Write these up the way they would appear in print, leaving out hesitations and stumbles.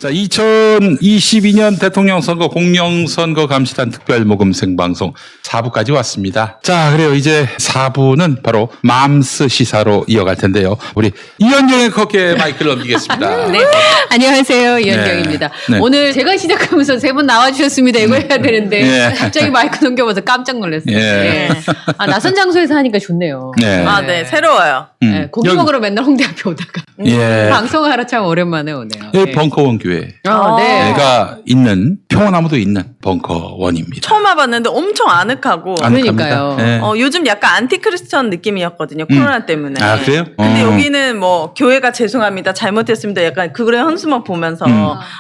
자, 2022년 대통령 선거 공영선거 감시단 특별 모금 생방송 4부까지 왔습니다. 자, 그래요. 이제 4부는 바로 맘스 시사로 이어갈 텐데요. 우리 이현정의 걷게 마이크를 넘기겠습니다. 네. 안녕하세요. 이현정입니다. 네. 오늘 제가 시작하면서 세 분 나와주셨습니다. 이거 해야 되는데 네. 갑자기 마이크 넘겨봐서 깜짝 놀랐어요. 네. 네. 아, 낯선 장소에서 하니까 좋네요. 네. 아, 네. 새로워요. 네, 고기 먹으러 맨날 홍대 앞에 오다가 예. 방송하러 참 오랜만에 오네요. 여기 벙커원 교회. 아, 네. 내가 있는 평화나무도 있는 벙커원입니다. 처음 와봤는데 엄청 아늑하고. 그러니까요. 네. 요즘 약간 안티크리스천 느낌이었거든요. 코로나 때문에. 아, 그래요? 근데 여기는 뭐 교회가 죄송합니다. 잘못했습니다. 약간 그거의 헌수만 보면서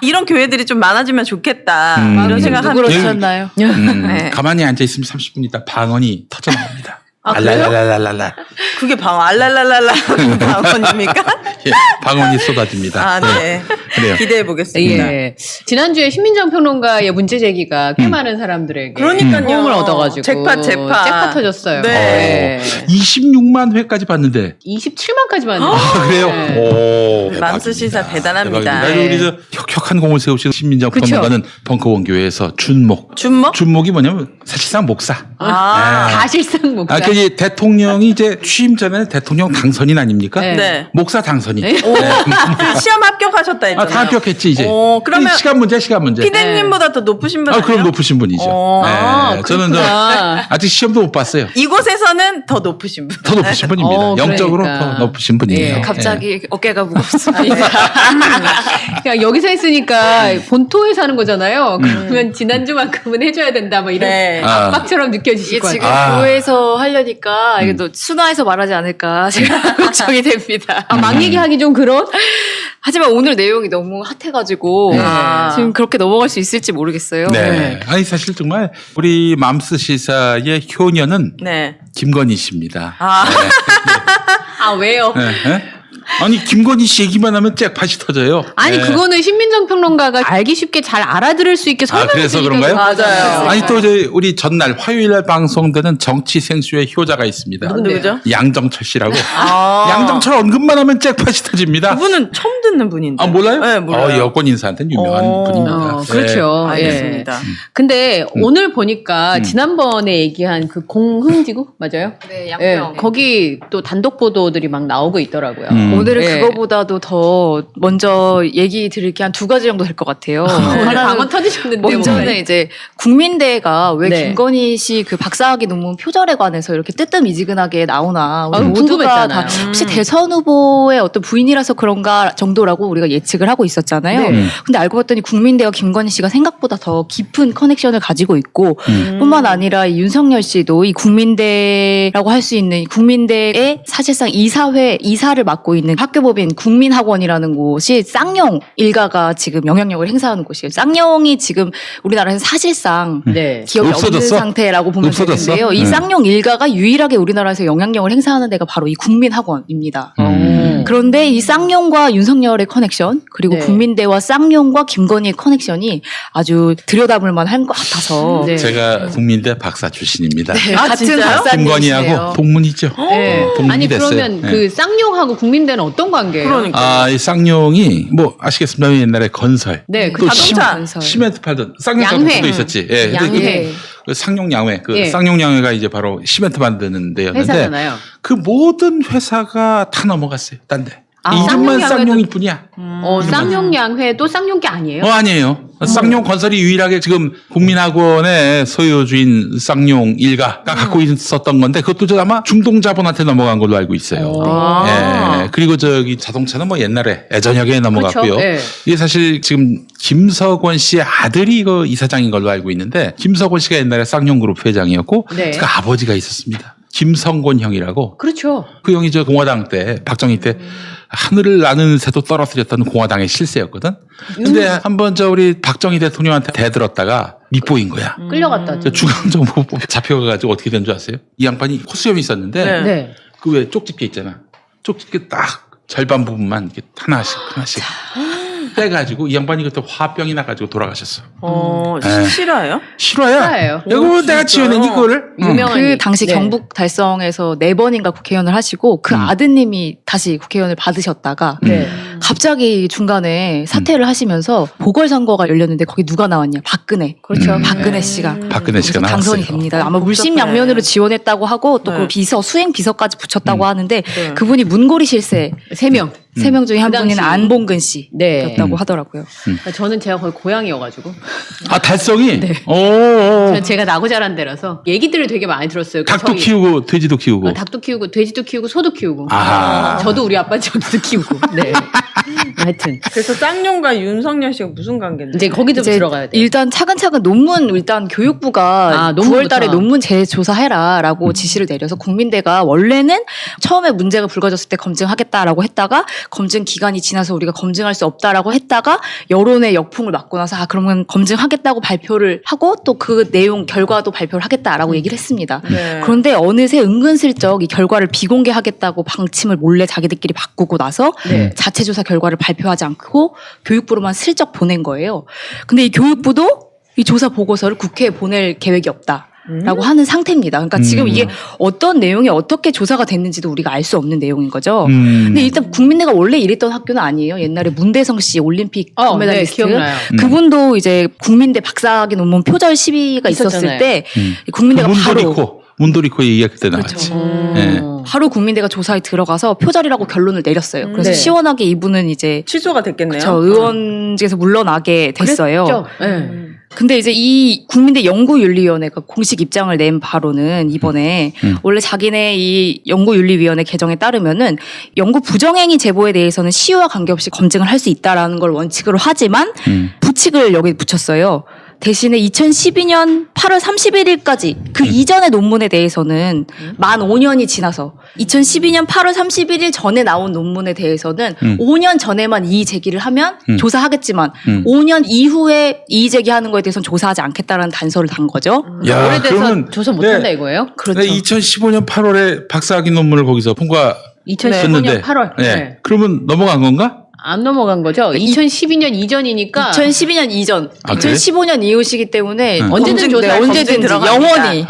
이런 교회들이 좀 많아지면 좋겠다. 이런 생각하면 그러셨나요? 네. 가만히 앉아있으면 30분 있다 방언이 터져 나옵니다. 아, 그래요? 알랄랄랄랄라. 그게 방언 알랄랄랄라 방언입니까? 예, 방언이 쏟아집니다. 아, 네. 그래요. 기대해 보겠습니다. 예. 지난주에 신민정 평론가의 문제 제기가 꽤 많은 사람들에게 그러니까요. 호응을 얻어가지고 잭팟 터졌어요. 네. 26만 회까지 봤는데. 27만까지 봤는데. 아, 그래요? 오, 대박입니다. 맘스 시사 대단합니다. 대박입니다. 네. 우리 저 혁혁한 공을 세우신 신민정 그쵸. 평론가는 벙커원 교회에서 준목. 준목? 준목이 뭐냐면 사실상 목사. 아. 사실상 목사. 아, 그 대통령이 이제 취임 전에 대통령 당선인 아닙니까? 네. 네. 목사 당선인. 오, 시험 합격하셨다 했잖아요. 아, 다 합격했지 이제. 그러면 시간 문제. 피디님보다 더 높으신 분 아, 아니에요? 그럼 높으신 분이죠. 네. 아, 저는 그렇구나. 아직 시험도 못 봤어요. 이곳에서는 더 높으신 분. 더 높으신 분입니다. 영적으로 그러니까. 더 높으신 분이에요. 예, 갑자기 어깨가 무겁습니다. 그냥 여기서 했으니까 본토에서 하는 거잖아요. 그러면 지난주만큼은 해줘야 된다. 뭐 이런 네. 압박처럼 느껴지실 이게 것 지금 같아요. 교회에서 하려니까 이게 또 순화해서 말하지 않을까 제가 걱정이 됩니다. 아, 막 얘기하기 좀 그런? 하지만 오늘 내용이 너무 핫해가지고 아. 지금 그렇게 넘어갈 수 있을지 모르겠어요. 네. 아니 사실 정말 우리 맘스 시사의 효녀는 네. 김건희 씨입니다. 아. 아, 왜요? 네. 네? 아니 김건희 씨 얘기만 하면 잭팟이 터져요. 아니, 네. 그거는 신민정 평론가가 알기 쉽게 잘 알아들을 수 있게 설명해 그래서 주시려고 그런가요? 맞아요. 아니 또 이제 우리 전날 화요일날 방송되는 정치 생수의 효자가 있습니다. 누구죠? 양정철 씨라고. 아. 양정철 언급만 하면 잭팟이 터집니다. 그분은 처음 듣는 분인데. 아 몰라요? 네, 몰라요. 여권 인사한테는 유명한 분입니다. 네. 그렇죠. 예. 알겠습니다. 근데 오늘 보니까 지난번에 얘기한 그 공흥지구 맞아요? 네, 예, 양평. 거기 또 단독 보도들이 막 나오고 있더라고요. 오늘은 예. 그거보다도 더 먼저 얘기 드릴 게 한 두 가지 정도 될 것 같아요. 오늘 하나는 방언 터지셨는데 먼저는 이제 국민대가 왜 네. 김건희 씨 그 박사학위 논문 표절에 관해서 이렇게 뜨뜻미지근하게 나오나 우리 아, 모두가 궁금했잖아요. 다 혹시 대선 후보의 어떤 부인이라서 그런가 정도라고 우리가 예측을 하고 있었잖아요. 네. 근데 알고 봤더니 국민대와 김건희 씨가 생각보다 더 깊은 커넥션을 가지고 있고 뿐만 아니라 이 윤석열 씨도 이 국민대라고 할 수 있는 이 국민대의 사실상 이사를 맡고 있는 학교법인 국민학원이라는 곳이 쌍용 일가가 지금 영향력을 행사하는 곳이에요. 쌍용이 지금 우리나라에서 사실상 네. 기업이 없는 없어졌어? 상태라고 보면 없어졌어? 되는데요. 이 네. 쌍용 일가가 유일하게 우리나라에서 영향력을 행사하는 데가 바로 이 국민학원입니다. 그런데 이 쌍용과 윤석열의 커넥션 그리고 네. 국민대와 쌍용과 김건희의 커넥션이 아주 들여다볼 만한 것 같아서 네. 제가 국민대 박사 출신입니다. 아, 같은 진짜요? 박사님이시네요. 김건희하고 동문이죠. 네. 동문이 아니 됐어요. 그러면 네. 그 쌍용하고 국민대는 어떤 관계예요? 그러니까. 이 쌍용이 뭐 아시겠습니다만 옛날에 건설 네, 또 자동차. 건설. 시멘트 팔던 쌍용 양회. 자동차도 있었지. 예. 근데 양회. 그 쌍용 양회, 예. 쌍용 양회가 이제 바로 시멘트 만드는 데였는데 회사잖아요. 그 모든 회사가 다 넘어갔어요. 딴 데. 아, 이름만 쌍용 쌍용일 뿐이야. 쌍용양회도 쌍용 게 아니에요? 아니에요. 쌍용 건설이 유일하게 지금 국민학원의 소유주인 쌍용 일가가 갖고 있었던 건데 그것도 저 아마 중동 자본한테 넘어간 걸로 알고 있어요. 아. 예. 그리고 저기 자동차는 뭐 옛날에 애전역에 넘어갔고요. 그렇죠. 예. 이게 사실 지금 김석원 씨의 아들이 그 이사장인 걸로 알고 있는데 김석원 씨가 옛날에 쌍용그룹 회장이었고 네. 그 아버지가 있었습니다. 김성곤 형이라고. 그렇죠. 그 형이 저 공화당 때 박정희 때 하늘을 나는 새도 떨어뜨렸던 공화당의 실세였거든. 근데 한번 저 우리 박정희 대통령한테 대들었다가 밑보인 거야. 끌려갔다. 저 중앙정보부 잡혀가지고 어떻게 된 줄 아세요? 이 양반이 코수염이 있었는데 네. 네. 그 왜 쪽집게 있잖아. 쪽집게 딱 절반 부분만 이렇게 하나씩. 떼가지고 이 양반이 그때 화병이 나가지고 돌아가셨어. 네. 실화요? 실화야. 실화예요. 이거 내가 지어낸 이거를. 유명한 그 당시 네. 경북 달성에서 4번인가 국회의원을 하시고 그 아드님이 다시 국회의원을 받으셨다가 네. 갑자기 중간에 사퇴를 하시면서 보궐선거가 열렸는데 거기 누가 나왔냐? 박근혜. 그렇죠. 박근혜 씨가. 박근혜 씨가 그래서 당선이 나왔어요. 됩니다. 아마 복잡해. 물심양면으로 지원했다고 하고 또 네. 그 수행 비서까지 붙였다고 하는데 네. 그분이 문고리 실세 3명. 3명 중에 한 그 분인 당시. 안봉근 씨였다고 네. 하더라고요. 그러니까 저는 제가 거의 고향이어가지고 아 달성이. 네. 오. 저는 제가 나고 자란 데라서 얘기들을 되게 많이 들었어요. 그러니까 닭도 저희- 키우고 돼지도 키우고. 닭도 키우고 돼지도 키우고 소도 키우고. 아하. 저도 우리 아빠 저도 키우고. 네. 하여튼 그래서 쌍용과 윤석열 씨가 무슨 관계인데? 이제 거기도 이제 들어가야 돼. 일단 차근차근 논문 일단 교육부가 아, 논문부터. 9월달에 논문 재조사해라라고 지시를 내려서 국민대가 원래는 처음에 문제가 불거졌을 때 검증하겠다라고 했다가 검증 기간이 지나서 우리가 검증할 수 없다라고 했다가 여론의 역풍을 맞고 나서 그러면 검증하겠다고 발표를 하고 또 그 내용 결과도 발표를 하겠다라고 얘기를 했습니다. 네. 그런데 어느새 은근슬쩍 이 결과를 비공개하겠다고 방침을 몰래 자기들끼리 바꾸고 나서 네. 자체 조사 결과를 발표하지 않고 교육부로만 슬쩍 보낸 거예요. 근데 이 교육부도 이 조사 보고서를 국회에 보낼 계획이 없다. 라고 하는 상태입니다. 그러니까 지금 이게 어떤 내용이 어떻게 조사가 됐는지도 우리가 알 수 없는 내용인 거죠. 근데 일단 국민대가 원래 이랬던 학교는 아니에요. 옛날에 문대성 씨 올림픽 네, 금메달리스트 기억나요. 그분도 이제 국민대 박사학위 논문 표절 시비가 있었을 있었잖아요. 때 국민대가 바로 문도리코 얘기가 그때 나왔지. 네. 바로 국민대가 조사에 들어가서 표절이라고 결론을 내렸어요. 그래서 네. 시원하게 이분은 이제 취소가 됐겠네요. 저 의원직에서 물러나게 됐어요. 그랬죠. 네. 근데 이제 이 국민대 연구윤리위원회가 공식 입장을 낸 바로는 이번에 원래 자기네 이 연구윤리위원회 개정에 따르면은 연구 부정행위 제보에 대해서는 시효와 관계없이 검증을 할 수 있다라는 걸 원칙으로 하지만 부칙을 여기 붙였어요. 대신에 2012년 8월 31일까지 그 이전의 논문에 대해서는 만 5년이 지나서 2012년 8월 31일 전에 나온 논문에 대해서는 5년 전에만 이의 제기를 하면 조사하겠지만 5년 이후에 이의 제기하는 거에 대해서는 조사하지 않겠다라는 단서를 단 거죠. 야, 오래돼서 그러면 조사 못한다 이거예요? 그렇죠. 네, 2015년 8월에 박사학위 논문을 거기서 통과 2015년 8월. 네. 네. 그러면 넘어간 건가? 안 넘어간 거죠? 2012년 이전이니까 2012년 이전, 아, 그래? 2015년 이후시기 때문에 언제든 조사할 수 언제든지 들어갑니다. 영원히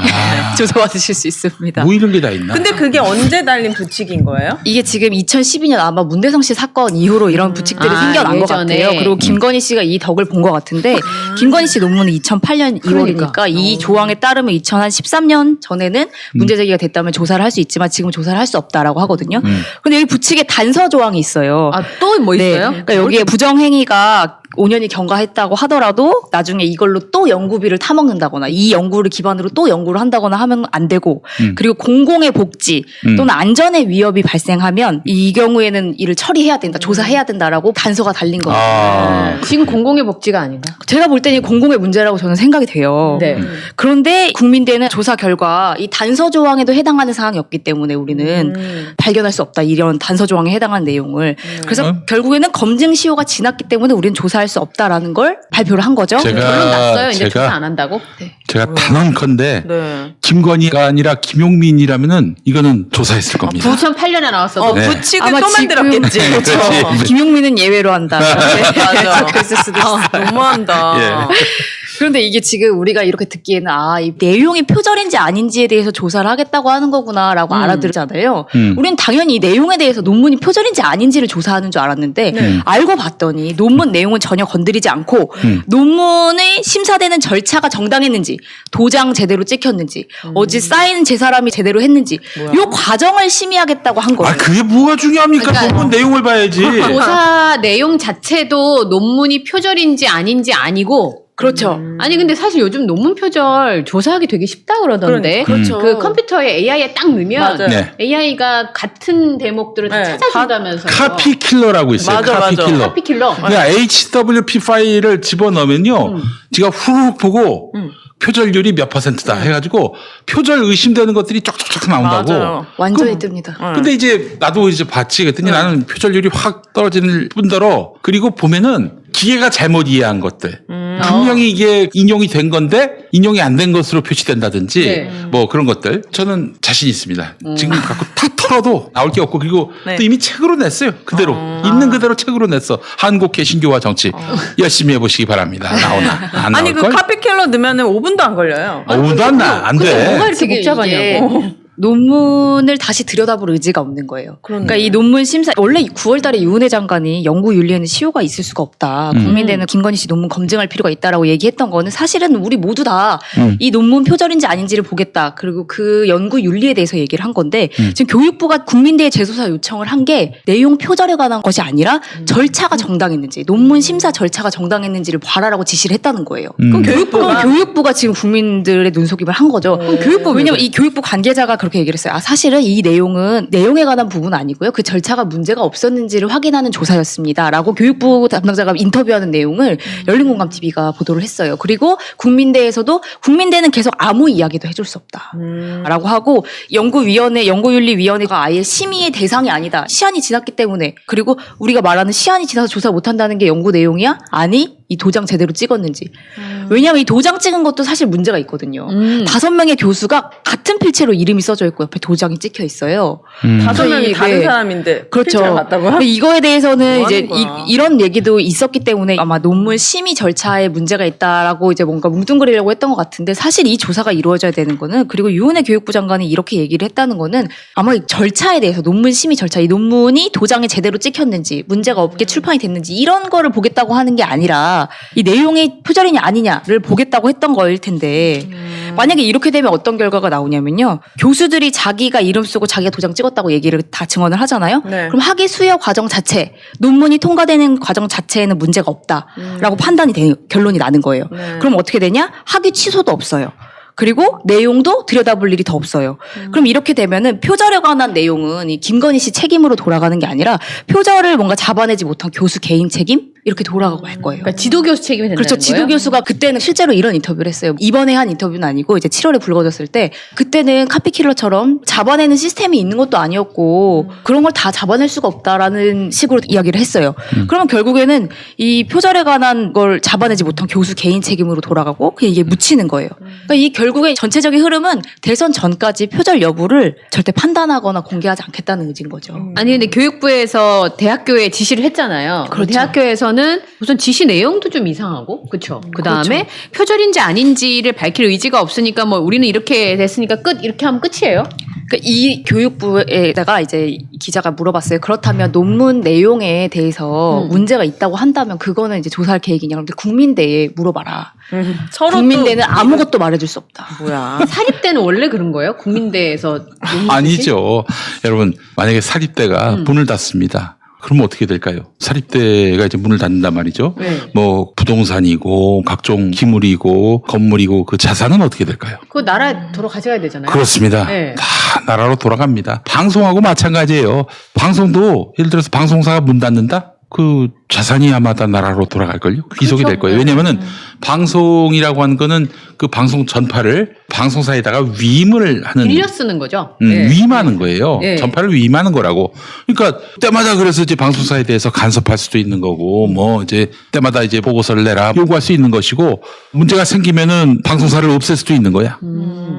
조사받으실 수 있습니다. 뭐 이런 게 다 있나? 근데 그게 언제 달린 부칙인 거예요? 이게 지금 2012년 아마 문대성 씨 사건 이후로 이런 부칙들이 생겨난 것 예전에. 같아요. 그리고 김건희 씨가 이 덕을 본 것 같은데 김건희 씨 논문은 2008년 2월이니까 그러니까. 이 조항에 따르면 2013년 전에는 문제 제기가 됐다면 조사를 할 수 있지만 지금 조사를 할 수 없다라고 하거든요. 근데 여기 부칙에 단서 조항이 있어요. 아, 또 뭐 네. 있어요? 그러니까 여기에 부정행위가 5년이 경과했다고 하더라도 나중에 이걸로 또 연구비를 타먹는다거나 이 연구를 기반으로 또 연구를 한다거나 하면 안 되고 그리고 공공의 복지 또는 안전에 위협이 발생하면 이 경우에는 이를 처리해야 된다, 조사해야 된다라고 단서가 달린 거예요. 아, 지금 공공의 복지가 아닌가? 제가 볼 때는 공공의 문제라고 저는 생각이 돼요. 네. 그런데 국민대는 조사 결과 이 단서 조항에도 해당하는 사항이었기 때문에 우리는 발견할 수 없다. 이런 단서 조항에 해당하는 내용을. 그래서 결국에는 검증 시효가 지났기 때문에 우리는 조사할 수 없다라는 걸 발표를 한 거죠. 제가- 결론 났어요. 이제 제가- 조사 안 한다고? 제가 단언컨대 네. 김건희가 아니라 김용민이라면은 이거는 조사했을 겁니다. 2008년에 나왔어도 네. 부칙을 아마 또 지금- 만들었겠지. 그렇지. 김용민은 예외로 한다. 맞아. 그랬을 수도 있어. 너무한다. 그런데 이게 지금 우리가 이렇게 듣기에는 이 내용이 표절인지 아닌지에 대해서 조사를 하겠다고 하는 거구나라고 알아들잖아요. 우리는 당연히 이 내용에 대해서 논문이 표절인지 아닌지를 조사하는 줄 알았는데 알고 봤더니 논문 내용은 전혀 건드리지 않고 논문의 심사되는 절차가 정당했는지 도장 제대로 찍혔는지 어제 사인 제 사람이 제대로 했는지 요 과정을 심의하겠다고 한 거예요. 아, 그게 뭐가 중요합니까? 그러니까- 논문 내용을 봐야지. 조사 내용 자체도 논문이 표절인지 아닌지 아니고 그렇죠. 아니 근데 사실 요즘 논문 표절 조사하기 되게 쉽다 그러던데 그렇죠. 그 컴퓨터에 AI에 딱 넣으면 맞아요. 네. AI가 같은 대목들을 다 네, 찾아준다면서요. 카피 킬러라고 있어요. 맞아, 카피 맞아. 킬러. 카피 킬러. 그냥 HWP 파일을 집어넣으면요. 지가 후루룩 보고 표절률이 몇 %다 해가지고 표절 의심되는 것들이 쫙쫙쫙 나온다고. 맞아요. 완전히 뜹니다. 근데 이제 나도 이제 봤지. 그랬더니 나는 표절률이 확 떨어지는 뿐더러 그리고 보면은 기계가 잘못 이해한 것들. 분명히 이게 인용이 된 건데 인용이 안 된 것으로 표시된다든지 네. 뭐 그런 것들 저는 자신 있습니다. 지금 갖고 다 털어도 나올 게 없고 그리고 네. 또 이미 책으로 냈어요. 그대로 있는 그대로 책으로 냈어. 한국 개신교와 정치 열심히 해보시기 바랍니다. 나오나 안 아니 나올 그 걸? 카피킬러 넣으면은 5분도 안 걸려요. 5분도 안 뭐가 돼. 이렇게 지금 복잡하냐고. 논문을 다시 들여다볼 의지가 없는 거예요. 그러네. 그러니까 이 논문 심사 원래 9월달에 유은혜 장관이 연구윤리에는 시효가 있을 수가 없다. 국민대는 김건희 씨 논문 검증할 필요가 있다라고 얘기했던 거는 사실은 우리 모두 다 이 논문 표절인지 아닌지를 보겠다. 그리고 그 연구윤리에 대해서 얘기를 한 건데 지금 교육부가 국민대에 재조사 요청을 한 게 내용 표절에 관한 것이 아니라 절차가 정당했는지 논문 심사 절차가 정당했는지를 봐라라고 지시를 했다는 거예요. 그럼 교육부가 지금 국민들의 눈속임을 한 거죠. 교육부 왜냐면 이 교육부 관계자가 그렇게 얘기를 했어요. 아 사실은 이 내용은 내용에 관한 부분 아니고요. 그 절차가 문제가 없었는지를 확인하는 조사였습니다라고 교육부 담당자가 인터뷰하는 내용을 열린공감TV가 보도를 했어요. 그리고 국민대에서도 국민대는 계속 아무 이야기도 해줄 수 없다라고 하고 연구윤리위원회가 아예 심의의 대상이 아니다. 시한이 지났기 때문에 그리고 우리가 말하는 시한이 지나서 조사 못한다는 게 연구 내용이야? 아니 이 도장 제대로 찍었는지. 왜냐하면 이 도장 찍은 것도 사실 문제가 있거든요. 5명의 교수가 같은 필체로 이름이 써져 있고 옆에 도장이 찍혀 있어요. 5명이 다른 네. 사람인데 그렇죠. 필체가 같다고요? 근데 이거에 대해서는 뭐 이제 하는 거야? 이런 얘기도 있었기 때문에 아마 논문 심의 절차에 문제가 있다라고 이제 뭔가 뭉뚱그리려고 했던 것 같은데 사실 이 조사가 이루어져야 되는 거는 그리고 유은혜 교육부 장관이 이렇게 얘기를 했다는 거는 아마 이 절차에 대해서 논문 심의 절차 이 논문이 도장에 제대로 찍혔는지 문제가 없게 출판이 됐는지 이런 거를 보겠다고 하는 게 아니라 이 내용이 표절이냐 아니냐를 보겠다고 했던 거일 텐데 만약에 이렇게 되면 어떤 결과가 나오냐면요. 교수들이 자기가 이름 쓰고 자기가 도장 찍었다고 얘기를 다 증언을 하잖아요. 네. 그럼 학위 수여 과정 자체, 논문이 통과되는 과정 자체에는 문제가 없다라고 판단이 되는 결론이 나는 거예요. 네. 그럼 어떻게 되냐? 학위 취소도 없어요. 그리고 내용도 들여다볼 일이 더 없어요. 그럼 이렇게 되면은 표절에 관한 내용은 이 김건희 씨 책임으로 돌아가는 게 아니라 표절을 뭔가 잡아내지 못한 교수 개인 책임 이렇게 돌아가고 할 거예요. 그러니까 지도교수 책임이 된다는 그렇죠. 거예요? 지도교수가 그때는 실제로 이런 인터뷰를 했어요. 이번에 한 인터뷰는 아니고 이제 7월에 불거졌을 때 그때는 카피킬러처럼 잡아내는 시스템이 있는 것도 아니었고 그런 걸 다 잡아낼 수가 없다라는 식으로 이야기를 했어요. 그러면 결국에는 이 표절에 관한 걸 잡아내지 못한 교수 개인 책임으로 돌아가고 그게 이게 묻히는 거예요. 그러니까 이 결국에 전체적인 흐름은 대선 전까지 표절 여부를 절대 판단하거나 공개하지 않겠다는 의지인 거죠. 아니 근데 교육부에서 대학교에 지시를 했잖아요. 그렇죠. 대학교에서는 우선 지시 내용도 좀 이상하고, 그렇죠. 그 다음에 표절인지 아닌지를 밝힐 의지가 없으니까 뭐 우리는 이렇게 됐으니까 끝 이렇게 하면 끝이에요. 그러니까 이 교육부에다가 이제 기자가 물어봤어요. 그렇다면 논문 내용에 대해서 문제가 있다고 한다면 그거는 이제 조사할 계획이냐? 그런데 국민대에 물어봐라. 서로 국민대는 또 아무것도 말해줄 수 없다. 뭐야? 사립대는 원래 그런 거예요? 국민대에서 논문 아니죠. 여러분 만약에 사립대가 문을 닫습니다. 그러면 어떻게 될까요? 사립대가 이제 문을 닫는단 말이죠. 네. 뭐 부동산이고 각종 기물이고 건물이고 그 자산은 어떻게 될까요? 그거 나라 돌아가져야 되잖아요. 그렇습니다. 네. 다 나라로 돌아갑니다. 방송하고 마찬가지예요. 방송도 예를 들어서 방송사가 문 닫는다? 그 자산이 아마 다 나라로 돌아갈걸요? 귀속이 될 거예요. 왜냐면은 방송이라고 하는 거는 그 방송 전파를 방송사에다가 위임을 하는. 빌려 쓰는 거죠. 네. 위임하는 거예요. 네. 전파를 위임하는 거라고. 그러니까 때마다 그래서 이제 방송사에 대해서 간섭할 수도 있는 거고 뭐 이제 때마다 이제 보고서를 내라 요구할 수 있는 것이고 문제가 생기면은 방송사를 없앨 수도 있는 거야.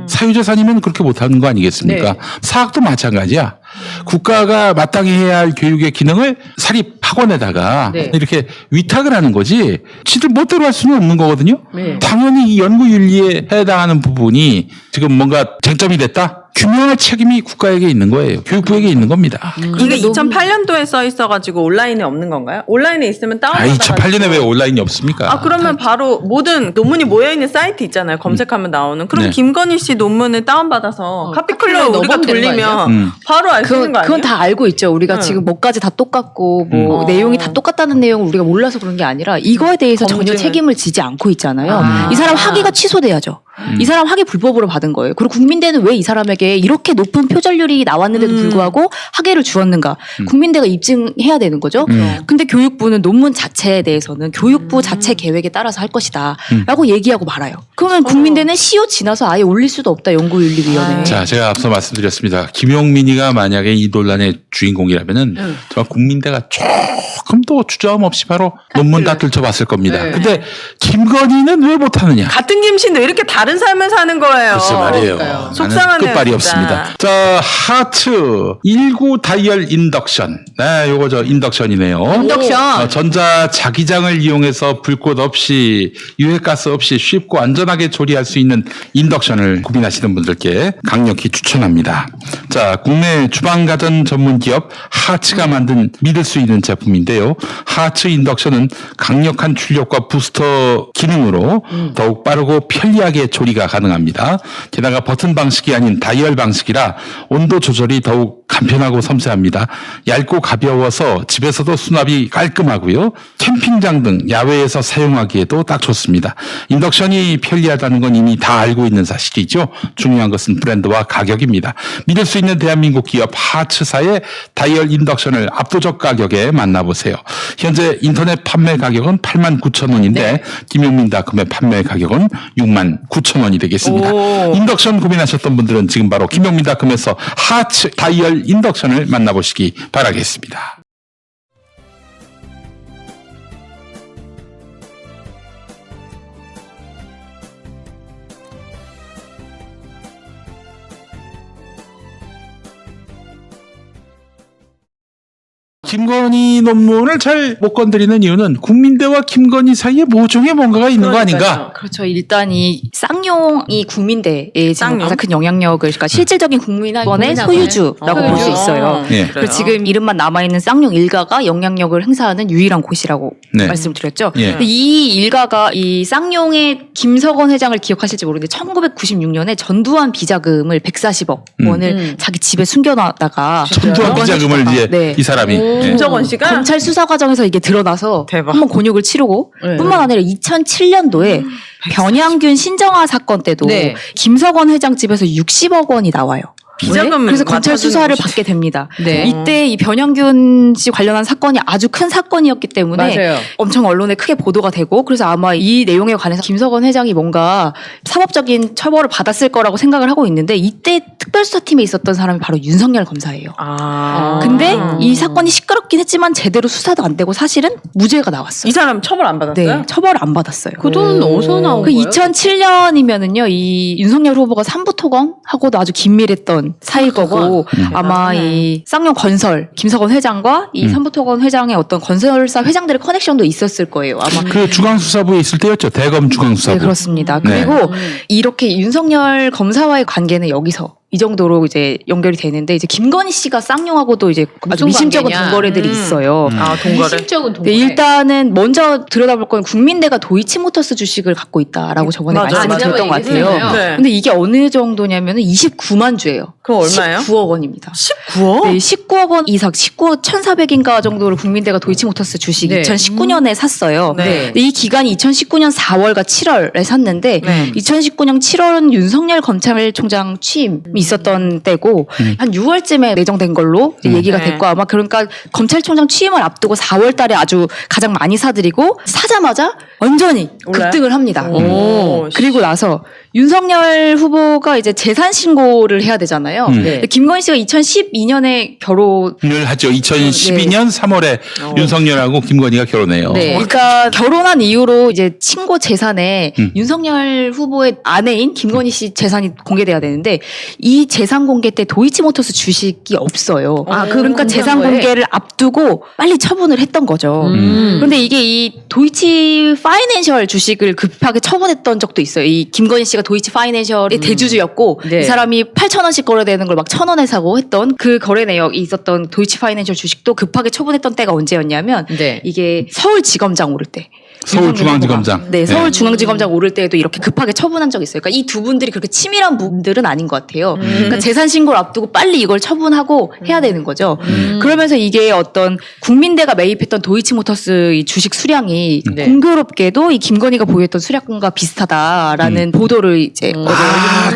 사유재산이면 그렇게 못하는 거 아니겠습니까? 네. 사학도 마찬가지야. 국가가 마땅히 해야 할 교육의 기능을 사립 학원에다가 네. 이렇게 위탁을 하는 거지. 지들 멋대로 할 수는 없는 거거든요. 네. 당연히 이 연구윤리에 해당하는 부분이 지금 뭔가 쟁점이 됐다? 규명할 책임이 국가에게 있는 거예요. 교육부에게 있는 겁니다. 이게 2008년도에 써 있어가지고 온라인에 없는 건가요? 온라인에 있으면 아, 다운받아가지고 2008년에 왜 온라인이 없습니까? 아 그러면 바로 모든 논문이 모여있는 사이트 있잖아요. 검색하면 나오는. 그럼 네. 김건희 씨 논문을 다운받아서 카피클러 카피클러에 우리가 넣어보면 되는 거 돌리면 바로 알 수 있는 거 아니에요? 그건 다 알고 있죠. 우리가 지금 뭐까지 다 똑같고 뭐 내용이 다 똑같다는 내용을 우리가 몰라서 그런 게 아니라 이거에 대해서 전혀 검증을. 책임을 지지 않고 있잖아요. 이 사람 학위가 취소돼야죠. 이 사람 학위 불법으로 받은 거예요. 그리고 국민대는 왜 이 사람에게 이렇게 높은 표절률이 나왔는데도 불구하고 학위를 주었는가? 국민대가 입증해야 되는 거죠. 근데 교육부는 논문 자체에 대해서는 교육부 자체 계획에 따라서 할 것이다 라고 얘기하고 말아요. 그러면 국민대는 시효 지나서 아예 올릴 수도 없다. 연구윤리위원회에. 자, 제가 앞서 말씀드렸습니다. 김용민이가 만약에 이 논란의 주인공이라면은 정말 국민대가 조금 더 주저함 없이 바로 논문 다 들춰봤을 겁니다. 네. 근데 김건희는 왜 못하느냐? 같은 김씨인데 왜 이렇게 다른 삶을 사는 거예요. 글쎄 말이에요. 그러니까요. 속상하네요, 끝발이 진짜. 없습니다. 자, 하츠 19 다이얼 인덕션. 네, 요거 저 인덕션이네요. 인덕션. 전자 자기장을 이용해서 불꽃 없이 유해가스 없이 쉽고 안전하게 조리할 수 있는 인덕션을 고민하시는 분들께 강력히 추천합니다. 자, 국내 주방가전 전문 기업 하츠가 만든 믿을 수 있는 제품인데요. 하츠 인덕션은 강력한 출력과 부스터 기능으로 더욱 빠르고 편리하게 조리가 가능합니다. 게다가 버튼 방식이 아닌 다이얼 방식이라 온도 조절이 더욱 간편하고 섬세합니다. 얇고 가벼워서 집에서도 수납이 깔끔하고요. 캠핑장 등 야외에서 사용하기에도 딱 좋습니다. 인덕션이 편리하다는 건 이미 다 알고 있는 사실이죠. 중요한 것은 브랜드와 가격입니다. 믿을 수 있는 대한민국 기업 하츠사의 다이얼 인덕션을 압도적 가격에 만나보세요. 현재 인터넷 판매 가격은 89,000원인데 김용민닷컴의 판매 가격은 69,000원이 되겠습니다. 오. 인덕션 고민하셨던 분들은 지금 바로 김용민닷컴에서 하츠 다이얼 인덕션을 만나보시기 바라겠습니다. 김건희 논문을 잘 못 건드리는 이유는 국민대와 김건희 사이에 모종의 뭔가가 있는 거 아닌가? 그렇죠. 일단 이 쌍용이 국민대에 지금 쌍용? 가장 큰 영향력을, 그러니까 실질적인 국민학원의 국민학원의 소유주라고 볼 수 소유주. 있어요. 예. 그리고 지금 이름만 남아있는 쌍용 일가가 영향력을 행사하는 유일한 곳이라고 네. 말씀드렸죠. 예. 근데 이 일가가 이 쌍용의 김석원 회장을 기억하실지 모르는데 1996년에 전두환 비자금을 140억 원을 자기 집에 숨겨놨다가 전두환 비자금을 이제 네. 이 사람이 예. 김석원 씨가 검찰 수사 과정에서 이게 드러나서 대박. 한번 곤욕을 치르고 네. 뿐만 아니라 2007년도에 변양균 신정아 사건 때도 네. 김석원 회장 집에서 60억 원이 나와요. 비자금 그래서 검찰 맡아주는 수사를 곳이- 받게 됩니다. 네. 이때 이 변양균 씨 관련한 사건이 아주 큰 사건이었기 때문에 맞아요. 엄청 언론에 크게 보도가 되고, 그래서 아마 이 내용에 관해서 김석원 회장이 뭔가 사법적인 처벌을 받았을 거라고 생각을 하고 있는데, 이때 특별수사팀에 있었던 사람이 바로 윤석열 검사예요. 아. 근데 이 사건이 시끄럽긴 했지만 제대로 수사도 안 되고 사실은 무죄가 나왔어요. 이 사람 처벌 안 받았어요? 네, 처벌을 안 받았어요. 그 돈 어디서 나온 그 거예요? 2007년이면은요, 이 윤석열 후보가 삼부토건하고도 아주 긴밀했던 사이일 거고, 아마 이 쌍용 건설 김석원 회장과 이 삼부토건 회장의 어떤 건설사 회장들의 커넥션도 있었을 거예요. 아마. 그 중앙수사부에 있을 때였죠. 대검 중앙수사부. 네, 그렇습니다. 네. 그리고 이렇게 윤석열 검사와의 관계는 여기서 이 정도로 이제 연결이 되는데, 이제 김건희 씨가 쌍용하고도 이제 아주 무슨 미심쩍은 관계냐? 동거래들이 있어요. 아, 동거래. 미심쩍은 네, 동거래. 일단은 먼저 들여다볼 건 국민대가 도이치모터스 주식을 갖고 있다라고 저번에 맞아요. 말씀을 맞아요. 드렸던 것 같아요. 얘기했어요. 네. 근데 이게 어느 정도냐면은 29만 주예요. 그럼 얼마예요? 19억 원입니다. 19억? 네, 19억 원 이상, 1,400인가 정도를 국민대가 도이치모터스 주식 네. 2019년에 샀어요. 네. 근데 이 기간이 2019년 4월과 7월에 샀는데, 네. 2019년 7월은 윤석열 검찰총장 취임이 있었던 때고, 한 6월쯤에 내정된 걸로 이제 얘기가 네. 됐고, 아마 그러니까 검찰총장 취임을 앞두고 4월 달에 아주 가장 많이 사들이고, 사자마자 완전히 올라요? 급등을 합니다. 오. 그리고 나서 윤석열 후보가 이제 재산 신고를 해야 되잖아요. 네. 근데 김건희 씨가 2012년에 결혼, 을 하죠. 2012년 3월에 윤석열하고 김건희가 결혼해요. 네, 그러니까 결혼한 이후로 이제 친고 재산에 윤석열 후보의 아내인 김건희 씨 재산이 공개돼야 되는데, 이 재산 공개 때 도이치모터스 주식이 없어요. 아, 그러니까 재산 공개한 거에? 공개를 앞두고 빨리 처분을 했던 거죠. 음. 그런데 이게 이 도이치 파이낸셜 주식을 급하게 처분했던 적도 있어요. 이 김건희 씨가 도이치 파이낸셜의 대주주였고, 네. 이 사람이 8,000원씩 거래되는 걸 막 1,000원에 사고 했던 그 거래 내역이 있었던 도이치 파이낸셜 주식도 급하게 처분했던 때가 언제였냐면, 네. 이게 서울지검장 오를 때. 서울중앙지검장. 네, 서울중앙지검장 오를 때에도 이렇게 급하게 처분한 적이 있어요. 그러니까 이 두 분들이 그렇게 치밀한 분들은 아닌 것 같아요. 그러니까 재산 신고를 앞두고 빨리 이걸 처분하고 해야 되는 거죠. 그러면서 이게 어떤 국민대가 매입했던 도이치모터스 이 주식 수량이 네. 공교롭게도 이 김건희가 보유했던 수량과 비슷하다라는 보도를 이제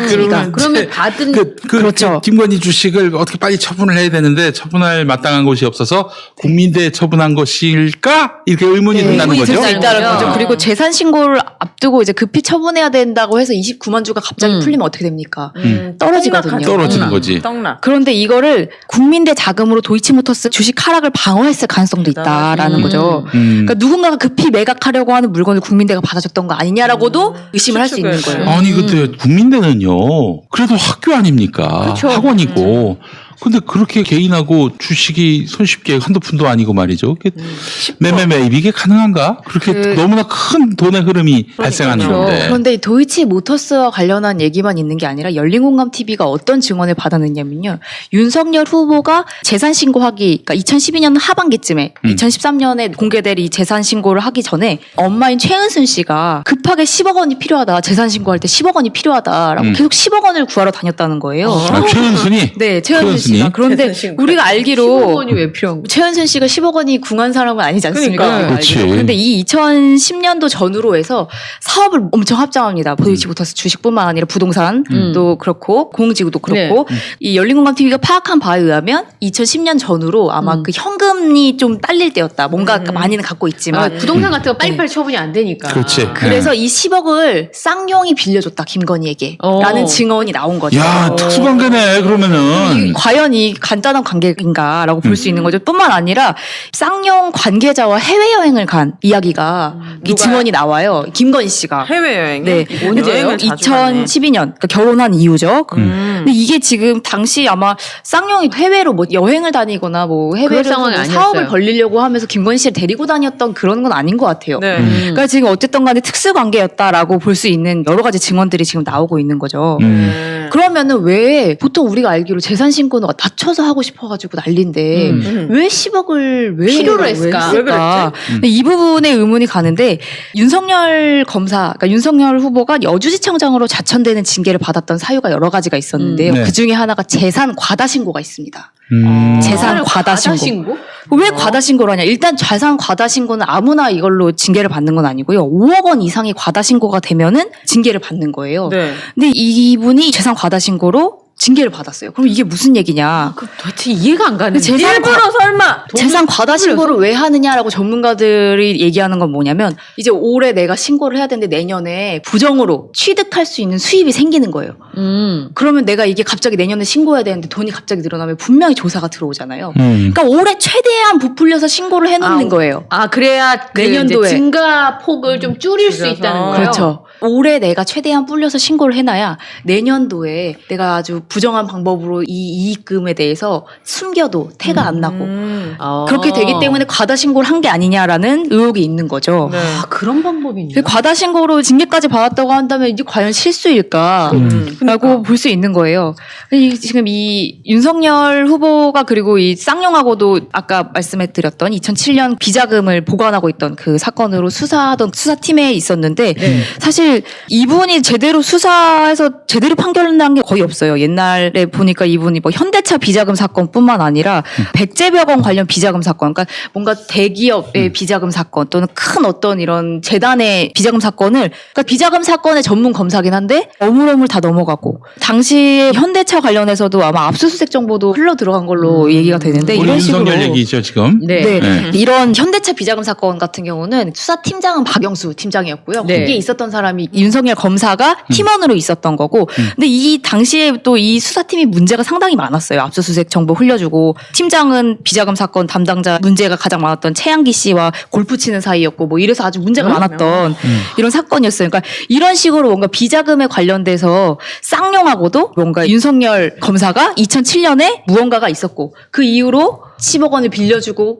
그러면 그러면 받은 그렇죠. 김건희 주식을 어떻게 빨리 처분을 해야 되는데 처분할 마땅한 곳이 없어서 국민대에 처분한 것일까? 이렇게 의문이 든다는 의문이 거죠. 들 수 있다는 거죠. 거죠. 그리고 재산 신고를 앞두고 이제 급히 처분해야 된다고 해서 29만 주가 갑자기 풀리면 어떻게 됩니까? 떨어지거든요. 떨어지는 거지. 떡락. 그런데 이거를 국민대 자금으로 도이치모터스 주식 하락을 방어했을 가능성도 있다라는 거죠. 그러니까 누군가가 급히 매각하려고 하는 물건을 국민대가 받아줬던 거 아니냐라고도 의심을 할 수 있는 추측을. 거예요. 아니 근데 국민대는요. 그래도 학교 아닙니까? 그쵸. 학원이고. 근데 그렇게 개인하고 주식이 손쉽게 한두 푼도 아니고 말이죠. 매매 매입 이게 가능한가? 그렇게 너무나 큰 돈의 흐름이 발생하는 건데. 그런데 이 도이치모터스와 관련한 얘기만 있는 게 아니라 열린공감TV가 어떤 증언을 받아냈냐면요. 윤석열 후보가 재산신고하기, 그러니까 2012년 하반기쯤에 2013년에 공개될 이 재산신고를 하기 전에 엄마인 최은순 씨가 급하게 10억 원이 필요하다. 재산신고할 때 10억 원이 필요하다라고 계속 10억 원을 구하러 다녔다는 거예요. 최은순이? 네, 최은순 씨가. 그런데 재산신고. 우리가 10억 알기로 원이 왜 필요한 거야? 최은순 씨가 10억 원이 궁한 사람은 아니지 않습니까? 그러니까. 우리가 그렇지. 알기로. 그런데 이 2010년도 전후로 해서 사업을 엄청 확장합니다. 도이치모터스 주식뿐만 아니라 부동산도 그렇고 공지구도 그렇고 이 열린공감TV가 파악한 바에 의하면 2010년 전후로 아마 그 현금이 좀 딸릴 때였다. 뭔가 많이는 갖고 아, 있지만 부동산 같은 거 빨리빨리 처분이 안 되니까. 그렇지. 그래서 이 10억을 쌍용이 빌려줬다 김건희에게 라는 증언이 나온 거죠. 야, 특수관계네, 그러면은. 과연 이 간단한 관계인가라고 볼 수 있는 거죠. 뿐만 아니라 쌍용 관계자와 해외여행을 간 이야기가 이 증언이 나와요. 김건희 씨가. 해외여행. 네. 여행을 자주 가네. 2012년 그러니까 결혼한 이후죠. 근데 이게 지금 당시 아마 쌍용이 해외로 뭐 여행을 다니거나 뭐 그럴 해외로 상황이 뭐 아니었어요. 사업을 벌리려고 하면서 김건희 씨를 데리고 다녔던 그런 건 아닌 것 같아요. 네. 그러니까 지금 어쨌든 간에 특수관계였다라고 볼 수 있는 여러 가지 증언들이 지금 나오고 있는 거죠. 네. 그러면은 왜 보통 우리가 알기로 재산 신고는 낮춰서 하고 싶어가지고 난리인데 왜 10억을 왜 필요로 했을까? 왜 그랬지? 근데 이 부분에 의문이 가는데 윤석열 검사, 그러니까 윤석열 후보가 여주지청장으로 자천되는 징계를 받았던 사유가 여러 가지가 있었는데요. 네. 그 중에 하나가 재산 과다 신고가 있습니다. 재산 과다 신고. 왜 과다 신고를 하냐? 일단 재산 과다 신고는 아무나 이걸로 징계를 받는 건 아니고요. 5억 원 이상이 과다 신고가 되면은 징계를 받는 거예요. 네. 근데 이분이 재산 과다 신고로 징계를 받았어요. 그럼 이게 무슨 얘기냐? 그 도대체 이해가 안 가는데. 일부러 설마 재산 과다 신고를 왜 하느냐라고 전문가들이 얘기하는 건 뭐냐면 이제 올해 내가 신고를 해야 되는데 내년에 부정으로 취득할 수 있는 수입이 생기는 거예요. 그러면 내가 이게 갑자기 내년에 신고해야 되는데 돈이 갑자기 늘어나면 분명히 조사가 들어오잖아요. 그러니까 올해 최대한 부풀려서 신고를 해놓는 거예요. 아, 그래야 그 내년도에. 이제 증가 폭을 좀 줄일 수 줄여서. 있다는 거예요. 그렇죠. 올해 내가 최대한 불려서 신고를 해놔야 내년도에 내가 아주 부정한 방법으로 이 이익금에 대해서 숨겨도 태가 안 나고 그렇게 되기 때문에 과다 신고를 한 게 아니냐라는 의혹이 있는 거죠. 네. 아, 그런 방법이 있나? 그 과다 신고로 징계까지 받았다고 한다면 이게 과연 실수일까? 라고 볼 수 있는 거예요. 지금 이 윤석열 후보가 그리고 이 쌍용하고도 아까 말씀해드렸던 2007년 비자금을 보관하고 있던 그 사건으로 수사하던 수사팀에 있었는데 사실 이분이 제대로 수사해서 제대로 판결난 게 거의 없어요. 옛날에 보니까 이분이 뭐 현대차 비자금 사건뿐만 아니라 백제병원 관련 비자금 사건, 그러니까 뭔가 대기업의 비자금 사건 또는 큰 어떤 이런 재단의 비자금 사건을, 그러니까 비자금 사건의 전문 검사긴 한데 어물어물 다 넘어가고 당시 현대차 관련해서도 아마 압수수색 정보도 흘러 들어간 걸로 얘기가 되는데 우리 이런 식으로 윤석열 얘기죠 지금. 네. 네. 이런 현대차 비자금 사건 같은 경우는 수사팀장은 박영수 팀장이었고요. 네. 거기에 있었던 사람이 윤석열 검사가 팀원으로 있었던 거고, 근데 이 당시에 또 이 수사팀이 문제가 상당히 많았어요. 압수수색 정보 흘려주고 팀장은 비자금 사건 담당자 문제가 가장 많았던 최양기 씨와 골프 치는 사이였고 뭐 이래서 아주 문제가 많았던 이런 사건이었어요. 그러니까 이런 식으로 뭔가 비자금에 관련돼서 쌍용하고도 뭔가 윤석열 검사가 2007년에 무언가가 있었고 그 이후로 10억 원을 빌려주고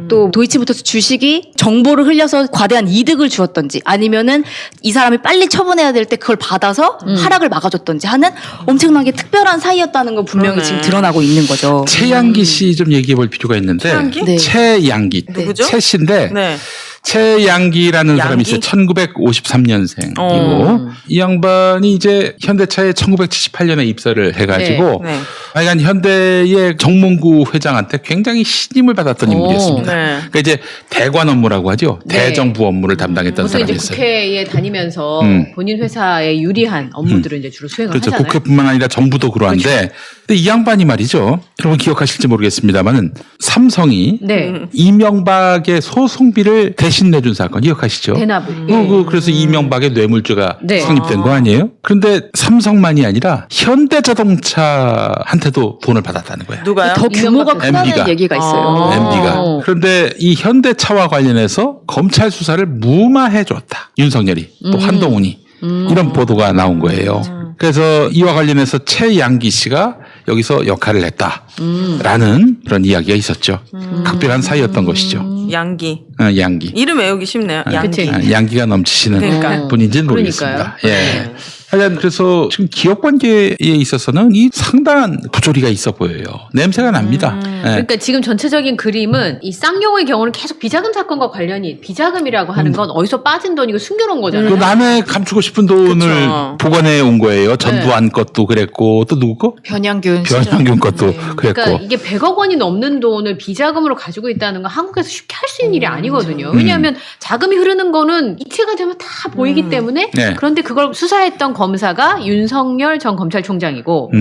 또 도이치모터스 주식이 정보를 흘려서 과대한 이득을 주었던지 아니면은 이 사람이 빨리 처분해야 될 때 그걸 받아서 하락을 막아줬던지 하는 엄청나게 특별한 사이였다는 건 분명히 그러네. 지금 드러나고 있는 거죠. 최양기 씨 좀 얘기해 볼 필요가 있는데. 최양기? 네. 최양기. 누구죠? 최 씨인데 네. 최양기라는 사람이 양기? 있어요. 1953년생이고 어. 이 양반이 이제 현대차에 1978년에 입사를 해가지고 네. 하여간 현대의 정몽구 회장한테 굉장히 신임을 받았던 오. 인물이었습니다. 네. 그러니까 이제 대관 업무라고 하죠. 네. 대정부 업무를 담당했던 보통 이제 사람이었어요. 국회에 다니면서 본인 회사에 유리한 업무들을 이제 주로 수행을 그렇죠. 하잖아요. 국회뿐만 아니라 정부도 그러한데 근데 이 양반이 말이죠. 여러분 기억하실지 모르겠습니다만은 삼성이 네. 이명박의 소송비를 대신 내준 사건 기억하시죠? 대납을. 그래서 이명박의 뇌물죄가 네. 성립된 거 아니에요? 그런데 삼성만이 아니라 현대자동차한테도 돈을 받았다는 거예요. 누가요? 더 규모가 이명박 크다는 MB가. 얘기가 있어요. 아. MB가. 그런데 이 현대차와 관련해서 검찰 수사를 무마해줬다. 윤석열이 또 한동훈이 이런 보도가 나온 거예요. 그래서 이와 관련해서 최양기 씨가 여기서 역할을 했다라는 그런 이야기가 있었죠. 각별한 사이였던 것이죠. 양기. 양기. 이름 외우기 쉽네요. 양기. 그치. 양기가 넘치시는 그러니까요. 분인지는 그러니까요. 모르겠습니다. 예. 하여간 그래서 지금 기업 관계에 있어서는 이 상당한 부조리가 있어 보여요. 냄새가 납니다. 예. 그러니까 지금 전체적인 그림은 이 쌍용의 경우는 계속 비자금 사건과 관련이 비자금이라고 하는 건 어디서 빠진 돈이고 숨겨놓은 그 거잖아요. 남의 감추고 싶은 돈을 그쵸. 보관해 온 거예요. 전두환 것도 그랬고 또 누구 거? 변양균 변형균 것도 네. 그랬고. 그러니까 이게 100억 원이 넘는 돈을 비자금으로 가지고 있다는 건 한국에서 쉽게 할 수 있는 일이 아니거든요. 왜냐하면 자금이 흐르는 거는 이체가 되면 다 보이기 때문에 네. 그런데 그걸 수사했던 검사가 윤석열 전 검찰총장이고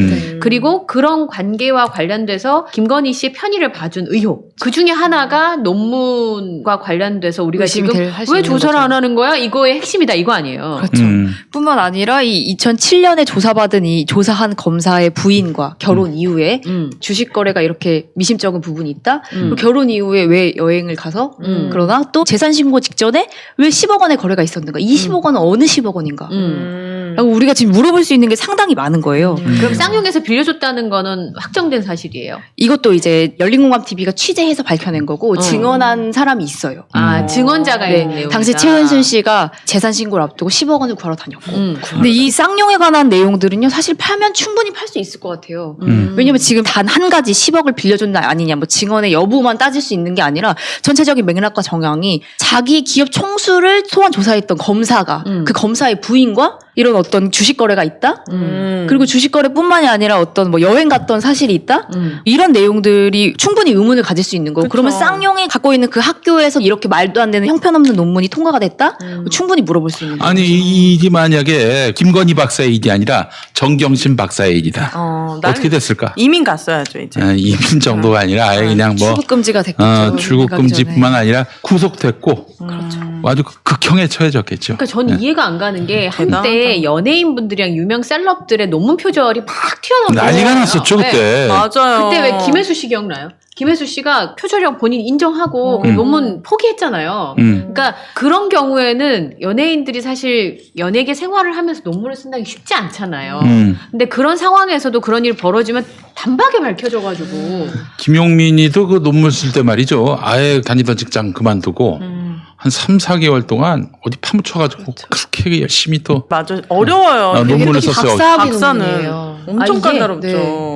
그리고 그런 관계와 관련돼서 김건희 씨의 편의를 봐준 의혹 그 중에 하나가 논문과 관련돼서 우리가 의심이 지금 될할수 왜 있는 조사를 거죠. 안 하는 거야? 이거의 핵심이다 이거 아니에요. 그렇죠. 음. 뿐만 아니라 이 2007년에 조사받은 이 조사한 검사의 부인과 결혼 이후에 주식 거래가 이렇게 미심쩍은 부분이 있다. 그리고 결혼 이후에 왜 여행을 가서 그러나 또 재산 신고 직전에 왜 10억 원의 거래가 있었는가? 이 10억 원은 어느 10억 원인가? 라고 우리가 지금 물어볼 수 있는 게 상당히 많은 거예요. 그럼 쌍용에서 빌려줬다는 거는 확정된 사실이에요. 이것도 이제 열린공감 TV가 취재해서 밝혀낸 거고 증언한 사람이 있어요. 아 증언자가 네, 있는 내용이다. 당시 최은순 씨가 재산 신고를 앞두고 10억 원을 구하러 다녔고. 그렇죠. 근데 이 쌍용에 관한 내용들은요, 사실 팔면 충분히 팔 수 있을 것 같아요. 왜냐면 지금 단 한 가지 10억을 빌려줬나 아니냐, 뭐 증언의 여부만 따질 수 있는 게 아니라 전체적인 맥락과 정황이 자기 기업 총수를 소환 조사했던 검사가 그 검사의 부인과 이런 어떤 주식 거래가 있다. 그리고 주식 거래뿐만이 아니라 어떤 뭐 여행 갔던 사실이 있다. 이런 내용들이 충분히 의문을 가질 수 있는 거고. 그쵸. 그러면 쌍용이 갖고 있는 그 학교에서 이렇게 말도 안 되는 형편없는 논문이 통과가 됐다. 충분히 물어볼 수 있는 거죠. 아니 이 일이 만약에 김건희 박사의 일이 아니라 정경심 박사의 일이다. 난 어떻게 됐을까? 이민 갔어야죠 이제. 이민 정도가 아니라 아예 그냥 뭐 출국 금지가 됐겠죠. 출국 가기 금지뿐만 아니라 구속됐고 그렇죠. 아주 극형에 처해졌겠죠. 그러니까 저는 이해가 안 가는 게 한때 대단하다. 연예인분들이랑 유명 셀럽들의 논문 표절이 막 튀어나온 난리가 거예요. 났었죠 네. 그때. 맞아요. 그때 왜 김혜수 씨 기억나요? 김혜수 씨가 표절이라고 본인 인정하고 그 논문 포기했잖아요. 그러니까 그런 경우에는 연예인들이 사실 연예계 생활을 하면서 논문을 쓴다는 게 쉽지 않잖아요. 근데 그런 상황에서도 그런 일이 벌어지면 단박에 밝혀져가지고 김용민이도 그 논문 쓸 때 말이죠. 아예 다니던 직장 그만두고 한 3, 4개월 동안 어디 파묻혀가지고 그렇게 열심히 또 맞아 어려워요. 되게 논문을 특히 썼어요. 박사학위 박사는 논문이에요. 엄청 이게- 까다롭죠.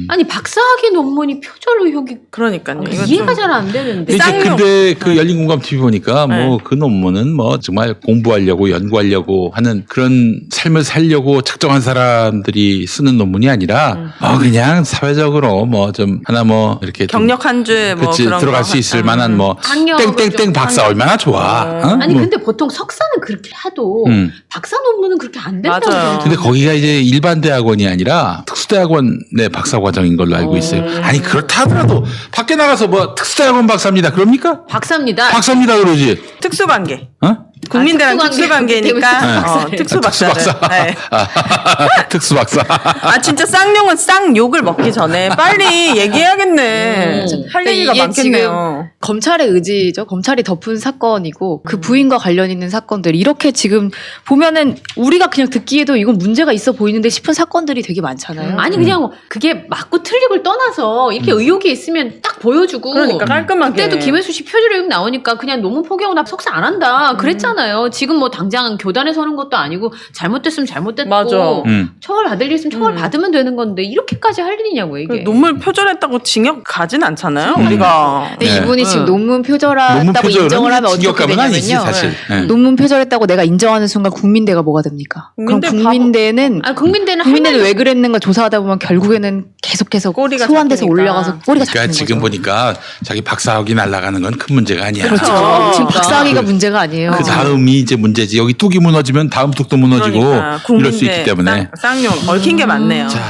아니 박사학위 논문이 표절 의혹이 그러니까요. 이건 이해가 좀- 잘 안 되는데. 이제 쌍용. 근데 그 열린공감 TV 보니까 네. 뭐 그 논문은 뭐 정말 공부하려고 연구하려고 하는 그런 삶을 살려고 작정한 사람들이 쓰는 논문이 아니라 그냥 사회적으로 뭐 좀 하나 뭐 이렇게 좀 경력 한 주에 뭐 그치, 그런 들어갈 거 수 있을 한- 만한 뭐 학력을 땡땡땡 좀 박사 학력. 얼마나 좋아. 어? 아니 뭐. 근데 보통 석사는 그렇게 하도 박사 논문은 그렇게 안 된다고 맞아요. 그러는데. 근데 거기가 이제 일반 대학원이 아니라 특수대학원의 박사 과정인 걸로 알고 있어요. 아니 그렇다 하더라도 밖에 나가서 뭐 특수대학원 박사입니다. 그럽니까? 박사입니다. 박사입니다 그러지. 특수관계. 어? 국민대랑 특수관계 특수관계니까 특수박사를. 네. 특수박사. 아 진짜 쌍용은 쌍욕을 먹기 전에 빨리 얘기해야겠네. 할 얘기가 이게 많겠네요. 검찰의 의지죠. 검찰이 덮은 사건이고 그 부인과 관련 있는 사건들 이렇게 지금 보면은 우리가 그냥 듣기에도 이건 문제가 있어 보이는데 싶은 사건들이 되게 많잖아요. 아니 그냥 그게 맞고 틀리고를 떠나서 이렇게 의혹이 있으면 딱 보여주고 그러니까 깔끔하게. 그때도 김혜수 씨 표절 의혹 나오니까 그냥 논문 포기하고 나 석사 안 한다 그랬잖아요. 하잖아요. 지금 뭐 당장 교단에 서는 것도 아니고 잘못됐으면 잘못됐고 맞아. 처벌 받을 일 있으면 처벌 받으면 되는 건데 이렇게까지 할 일이냐고 이게. 논문 표절했다고 징역 가진 않잖아요. 우리가. 근데 네. 이분이 지금 논문 논문 표절했다고 인정을 하면 어떻게 징역감은 아니지 되냐면요. 사실. 네. 논문 표절했다고 내가 인정하는 순간 국민대가 뭐가 됩니까? 국민대 그럼 국민대는 국민대는 왜 그랬는가 조사하다 보면 결국에는 계속해서 꼬리가 소환돼서 잡히니까. 올라가서 꼬리가 그러니까 잡히는 지금 거죠. 보니까 자기 박사학위 날아가는 건 큰 문제가 아니야. 그렇죠. 그러니까. 지금 박사학위가 문제가 아니에요. 그 다음이 이제 문제지. 여기 뚝이 무너지면 다음 뚝도 무너지고 그러니까 이럴 수 있기 때문에. 쌍용 얽힌 게 많네요. 자,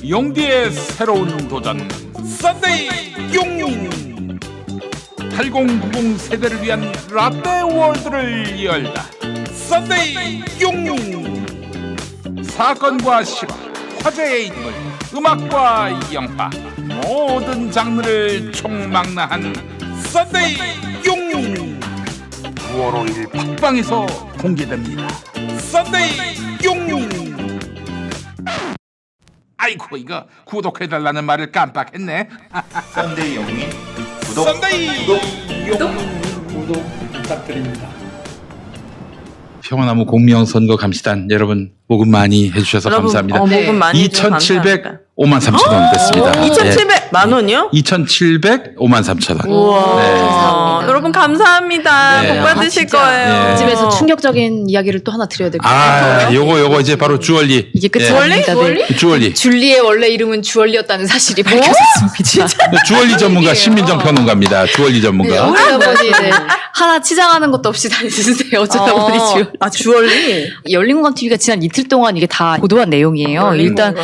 용디의 새로운 도전 썬데이 용인 8090 세대를 위한 라떼 월드를 열다. 썬데이 용인 사건과 실화, 화제의 인물, 음악과 영화 모든 장르를 총망라한 썬데이 용인 9월 5일 팟빵에서 공개됩니다. 썬데이 용인. 아이고 이거 구독해달라는 말을 깜빡했네. 썬데이 영민 구독 썬데이 구독 부탁드립니다. 평화나무 공명선거 감시단 여러분 모금 많이 해주셔서 감사합니다. 모금 많이 해주셔서 감사합니다. 2,705만 3천 원 됐습니다. 2,700만 원이요? 2,705만 3천 원. 우와. 네. 여러분 감사합니다. 네. 복 받으실 진짜. 거예요. 네. 집에서 충격적인 이야기를 또 하나 드려야 될 것 같아요. 아, 요거 이제 바로 주얼리. 이게 끝이 예. 아닙니다. 네. 주얼리. 줄리의 원래 이름은 주얼리였다는 사실이 밝혀졌습니다. 주얼리 전문가 신민정 평론가입니다. 주얼리 네, 전문가. 어쩌다 보니 네, 하나 치장하는 것도 없이 다니는데 어쩌다 보니 주얼리. 주얼리. 열린공감 TV가 지난 이틀 동안 이게 다 보도한 내용이에요. 일단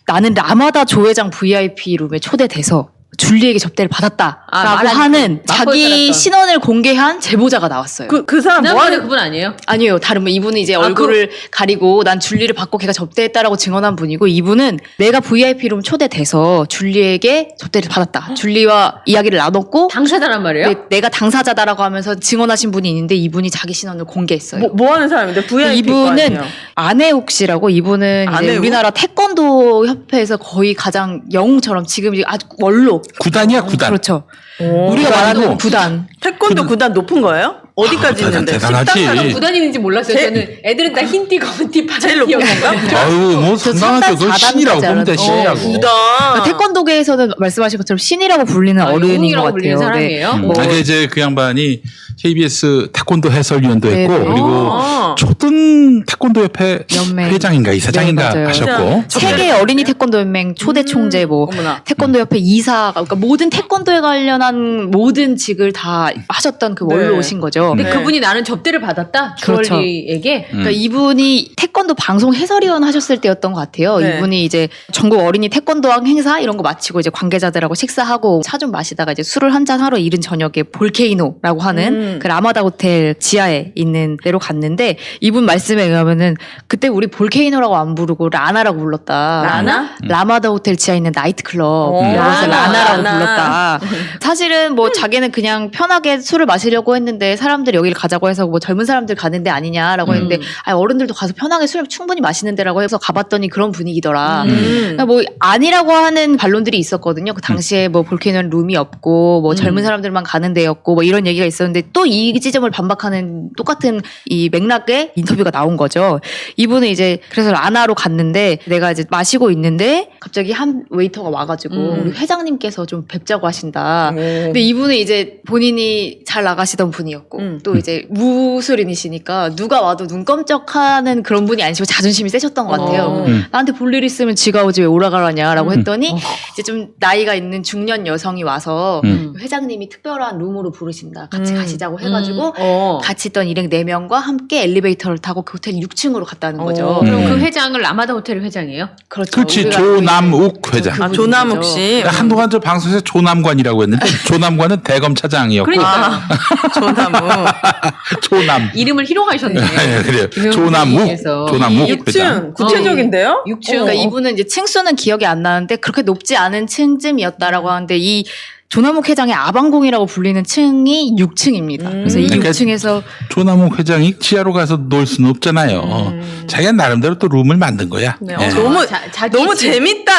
나는 라마다 조회장 VIP 룸에 초대돼서 줄리에게 접대를 받았다라고 하는 자기 따랐던. 신원을 공개한 제보자가 나왔어요. 그 사람 뭐 지난번에 하는 그분 아니에요? 아니에요. 다른 분. 이분은 이제 얼굴을 가리고 난 줄리를 받고 걔가 접대했다라고 증언한 분이고 이분은 내가 VIP룸 초대돼서 줄리에게 접대를 받았다. 줄리와 이야기를 나눴고 당사자란 말이에요? 내가 당사자다라고 하면서 증언하신 분이 있는데 이분이 자기 신원을 공개했어요. 뭐 하는 사람인데 VIP 이분은 안혜욱 씨라고 이분은 이제 안혜욱? 우리나라 태권도 협회에서 거의 가장 영웅처럼 지금 이제 아주 원로 구단이야 구단. 그렇죠. 오. 우리가 말하는 구단이고. 구단. 태권도 구단 높은 거예요? 어디까지 있는데? 대단하지. 구단인지 몰랐어요. 저는 애들은 다 흰 띠, 검은 띠, 파란 제일 높은 건가? 아유 뭐 상당하죠. 그걸 3단, 신이라고 보면 돼. 4단까지 신이라고. 구단. 그러니까 태권도계에서는 말씀하신 것처럼 신이라고 불리는 어른인 것 영웅이라고 같아요. 불리는 사람이에요? 뭐 아니 이제 그 양반이 KBS 태권도 해설위원도 네, 했고 네. 그리고 아. 초등 태권도 협회 연맹. 회장인가 이사장인가 네, 맞아요. 하셨고 세계 어린이 태권도 연맹 초대 총재 뭐 어머나. 태권도 협회 이사 그러니까 모든 태권도에 관련한 모든 직을 다 하셨던 그 원로신 거죠. 근데 네. 그분이 나는 접대를 받았다? 그렇죠. 주얼리에게? 그러니까 이분이 태권도 방송 해설위원 하셨을 때였던 것 같아요. 네. 이분이 이제 전국 어린이 태권도왕 행사 이런 거 마치고 이제 관계자들하고 식사하고 차 좀 마시다가 이제 술을 한잔 하러 이른 저녁에 볼케이노라고 하는 그 라마다 호텔 지하에 있는 데로 갔는데 이분 말씀에 의하면은 그때 우리 볼케이노라고 안 부르고 라나라고 불렀다. 라나? 라마다 호텔 지하에 있는 나이트클럽. 오, 그래서 라나라고 라나. 불렀다. 사실은 뭐 자기는 그냥 편하게 술을 마시려고 했는데 사람들이 여기를 가자고 해서 뭐 젊은 사람들 가는 데 아니냐라고 했는데 아, 어른들도 가서 편하게 술 충분히 마시는 데라고 해서 가봤더니 그런 분위기더라. 그러니까 뭐 아니라고 하는 반론들이 있었거든요. 그 당시에 뭐 볼케이노는 룸이 없고 뭐 젊은 사람들만 가는 데였고 뭐 이런 얘기가 있었는데 또 이 지점을 반박하는 똑같은 이 맥락의 인터뷰가 나온 거죠. 이분은 이제 그래서 라나로 갔는데 내가 이제 마시고 있는데 갑자기 한 웨이터가 와가지고 우리 회장님께서 좀 뵙자고 하신다. 근데 이분은 이제 본인이 잘 나가시던 분이었고 또 이제 무술인이시니까 누가 와도 눈 껌쩍하는 그런 분이 아니시고 자존심이 세셨던 것 같아요. 나한테 볼 일 있으면 지가 오지 왜 오라가라냐라고 했더니 이제 좀 나이가 있는 중년 여성이 와서 회장님이 특별한 룸으로 부르신다. 같이 가시자고 해가지고 같이 있던 일행 4명과 함께 엘리베이터를 타고 그 호텔 6층으로 갔다는 거죠. 그럼 그 회장은 라마다 호텔 회장이에요? 그렇죠. 그렇지 우리가 조남욱 회장. 아, 조남욱 씨. 한동안 저 방송에서 조남관이라고 했는데 조남관은 대검차장이었고 그러니까 조남욱. 조남. 이름을 희롱하셨네. 네, 그래요. 김영민 조남욱. 님께서. 조남욱 회장. 6층. 구체적인데요? 6층. 그러니까 이분은 이제 층수는 기억이 안 나는데 그렇게 높지 않은 층쯤이었다라고 하는데 이 조남욱 회장의 아방궁이라고 불리는 층이 6층입니다. 그래서 이 그러니까 6층에서 조남욱 회장이 지하로 가서 놀 수는 없잖아요. 자기가 나름대로 또 룸을 만든 거야. 네. 예. 너무 재밌다.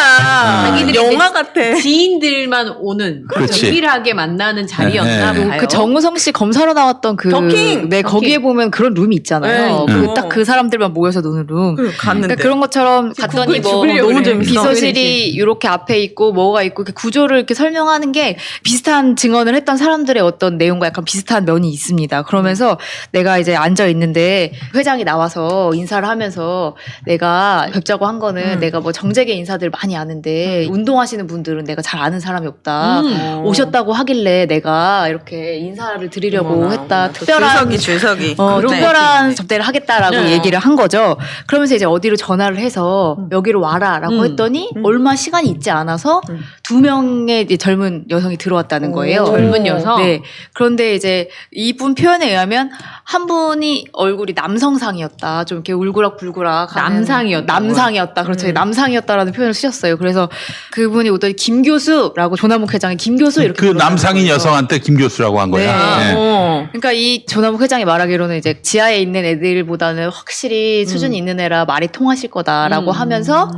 자기들이 영화 이제 같아. 지인들만 오는 그렇지. 유일하게 만나는 자리였나 네, 네. 봐요. 그 정우성 씨 검사로 나왔던 그 더킹! 네, 거기에 보면 그런 룸이 있잖아요. 네. 그 딱 그 사람들만 모여서 노는 룸. 갔는데. 그러니까 그런 것처럼 갔더니 뭐 죽으려고 너무 그래. 재밌어. 비서실이 이렇게 앞에 있고 뭐가 있고 이렇게 구조를 이렇게 설명하는 게 비슷한 증언을 했던 사람들의 어떤 내용과 약간 비슷한 면이 있습니다. 그러면서 내가 이제 앉아 있는데 회장이 나와서 인사를 하면서 내가 뵙자고 한 거는 내가 뭐 정재계 인사들 많이 아는데 운동하시는 분들은 내가 잘 아는 사람이 없다. 오셨다고 하길래 내가 이렇게 인사를 드리려고 했다. 특별한 줄서기. 특별한 접대를 하겠다라고 네. 얘기를 한 거죠. 그러면서 이제 어디로 전화를 해서 여기로 와라라고 했더니 얼마 시간이 있지 않아서 2명의 이제 젊은 여성이 들어왔다는 거예요. 젊은 여성? 네. 그런데 이제 이분 표현에 의하면 한 분이 얼굴이 남성상이었다. 좀 이렇게 울그락불그락. 남상이었다고요? 남상이었다. 그렇죠. 남상이었다라는 표현을 쓰셨어요. 그래서 그분이 오더니 김 교수라고 조남욱 회장이 김 교수 이렇게 그 불렀다는 남상인 거예요. 여성한테 김 교수라고 한 거야. 네. 예. 그러니까 이 조남욱 회장이 말하기로는 이제 지하에 있는 애들보다는 확실히 수준이 있는 애라 말이 통하실 거다라고 하면서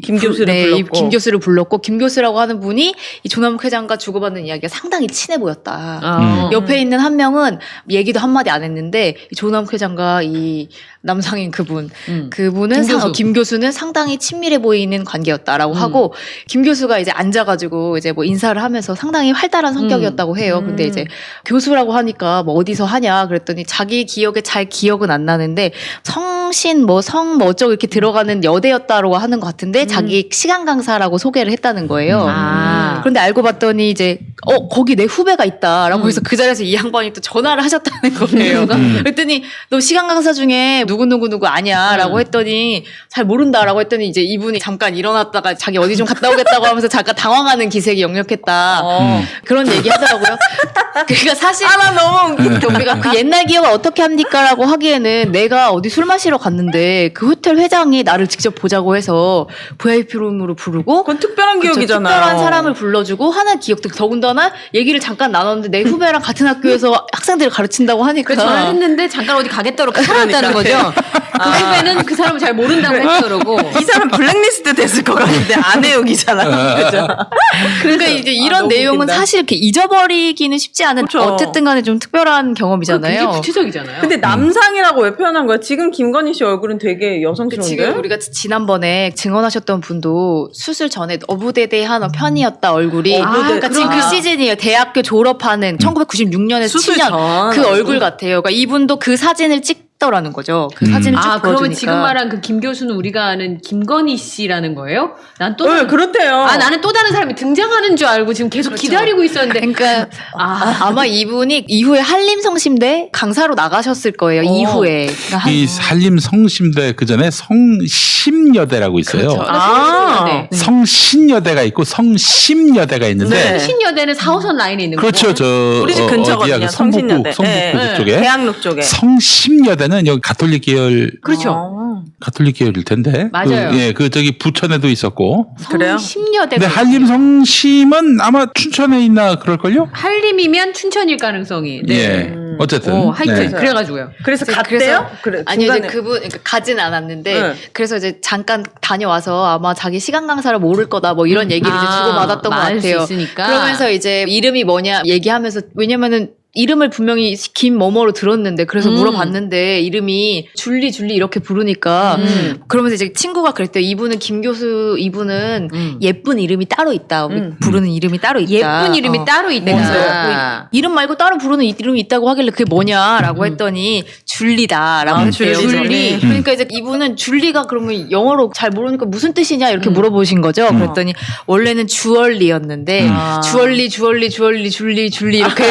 김 교수를 이 불렀고. 김 교수를 불렀고 김 교수라고 하는 분이 이 조남욱 회장과 주고받는 이야기가 상당히 친해 보였다. 옆에 있는 한 명은 얘기도 한마디 안 했는데 이 조남욱 회장과 이 남상인 그분은 김 교수는 상당히 친밀해 보이는 관계였다라고 하고 김 교수가 이제 앉아가지고 이제 뭐 인사를 하면서 상당히 활달한 성격이었다고 해요. 근데 이제 교수라고 하니까 뭐 어디서 하냐 그랬더니 자기 기억에 잘 기억은 안 나는데 성신 뭐 성 뭐 어쩌고 이렇게 들어가는 여대였다라고 하는 것 같은데 자기 시간 강사라고 소개를 했다는 거예요. 그런데 알고 봤더니 이제 거기 내 후배가 있다라고 해서 그 자리에서 이 양반이 또 전화를 하셨다는 거예요. 그랬더니 너 시간 강사 중에 누구 아냐라고 했더니 잘 모른다라고 했더니 이제 이분이 잠깐 일어났다가 자기 어디 좀 갔다 오겠다고 하면서 잠깐 당황하는 기색이 역력했다. 그런 얘기 하더라고요. 그러니까 사실 나 너무 웃겨. 우리가 그 옛날 기억을 어떻게 합니까라고 하기에는 내가 어디 술 마시러 갔는데 그 호텔 회장이 나를 직접 보자고 해서 VIP 룸으로 부르고 그건 특별한 그쵸, 기억이잖아요. 특별한 사람을 불러주고 하는 기억도 더군다나 얘기를 잠깐 나눴는데 내 후배랑 같은 학교에서 학생들을 가르친다고 하니까 전화를 했는데 잠깐 어디 가겠다고 살았다는 거죠. 그 후배는 그 사람을 잘 모른다고 했더라고. 이 사람 블랙리스트 됐을 것 같은데 안 해요기잖아. 그죠? 그러니까 이제 이런 너무 내용은 웃긴다. 사실 이렇게 잊어버리기는 쉽지 않은 그쵸. 어쨌든 간에 좀 특별한 경험이잖아요. 굉장히 구체적이잖아요. 근데 남상이라고 왜 표현한 거야? 지금 김건희 씨 얼굴은 되게 그 여성스러운데? 지금 우리가 지난번에 증언하셨던 분도 수술 전에 어부대대한 편이었다 얼굴이. 그러니까 지금 그 시즌이에요. 대학교 졸업하는 1996년에서 수술 7년 전 그 얼굴 같아요. 그러니까 이분도 그 사진을 찍더라는 거죠. 그 사진을 쭉 그러면 보여주니까. 지금 말한 그 김 교수는 우리가 아는 김건희 씨라는 거예요? 난 또 네, 그렇대요. 나는 또 다른 사람이 등장하는 줄 알고 지금 계속 기다리고 있었는데. 그러니까 아마 이분이 이후에 한림성심대 강사로 나가셨을 거예요. 이후에. 그러니까 이 한림성심대 그 전에 성심여대라고 있어요. 그렇죠. 성신여대. 성신여대가 있고 성심여대가 있는데 네. 성신여대는 4호선 라인에 있는 그렇죠. 거고. 저 우리 집 근처거든요. 어디야? 그 성신여대. 성북구 네. 쪽에 대학로 쪽에. 성심여대는 여기 가톨릭 계열 그렇죠. 가톨릭 계열일 텐데. 맞아요. 그 저기 부천에도 있었고. 그래요? 성심여대. 근데 한림성심은 아마 춘천에 있나 그럴걸요? 한림이면 춘천일 가능성이. 네. 예. 어쨌든. 하여튼 네. 그래가지고요. 그래서 그래서- 갔대요? 그래, 아니요, 이제 중간에. 그러니까 가진 않았는데, 네. 그래서 이제 잠깐 다녀와서 아마 자기 시간 강사를 모를 거다, 뭐 이런 얘기를 이제 주고받았던 것 말할 수 같아요. 있으니까. 그러면서 이제 이름이 뭐냐 얘기하면서, 왜냐면은 이름을 분명히 김뭐뭐로 들었는데, 그래서 물어봤는데, 이름이 줄리 이렇게 부르니까, 그러면서 이제 친구가 그랬대요. 이분은 김 교수, 이분은 예쁜 이름이 따로 있다. 부르는 이름이 따로 있다. 예쁜 이름이 따로 있다. 뭔데요? 이름 말고 따로 부르는 이름이 있다고 하길래 그게 뭐냐라고 했더니 줄리다라고 했대요. 줄리. 그러니까 이제 이분은 줄리가 그러면 영어로 잘 모르니까 무슨 뜻이냐 이렇게 물어보신 거죠. 그랬더니 원래는 주얼리였는데 줄리 이렇게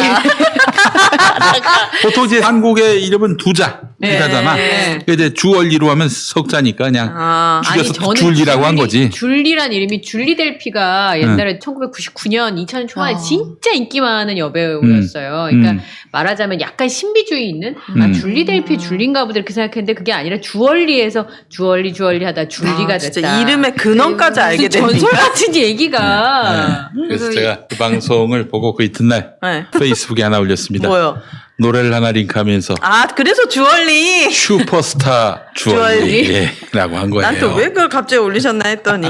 보통 이제 한국의 이름은 두자잖아. 네. 이제 주얼리로 하면 석자니까 그냥 줄여서 줄리라고 한 거지. 줄리란 이름이 줄리 델피가 옛날에 1999년, 2000년 초반에 진짜 인기 많은 여배우였어요. 그러니까 말하자면 약간 신비주의 있는 줄리 델피 줄리인가 보다 이렇게 생각했는데 그게 아니라 주얼리에서 주얼리 하다 줄리가 됐다. 진짜 이름의 근원까지 알게 무슨 되니까. 전설 같은 얘기가. 그래서 제가 그 방송을 보고 그 이튿날 네. 페이스북에 하나 올렸습니다. 뭐요? 노래를 하나 링크하면서 아, 그래서 주얼리. 슈퍼스타 주얼리라고 한 거예요. 난 또 왜 그걸 갑자기 올리셨나 했더니.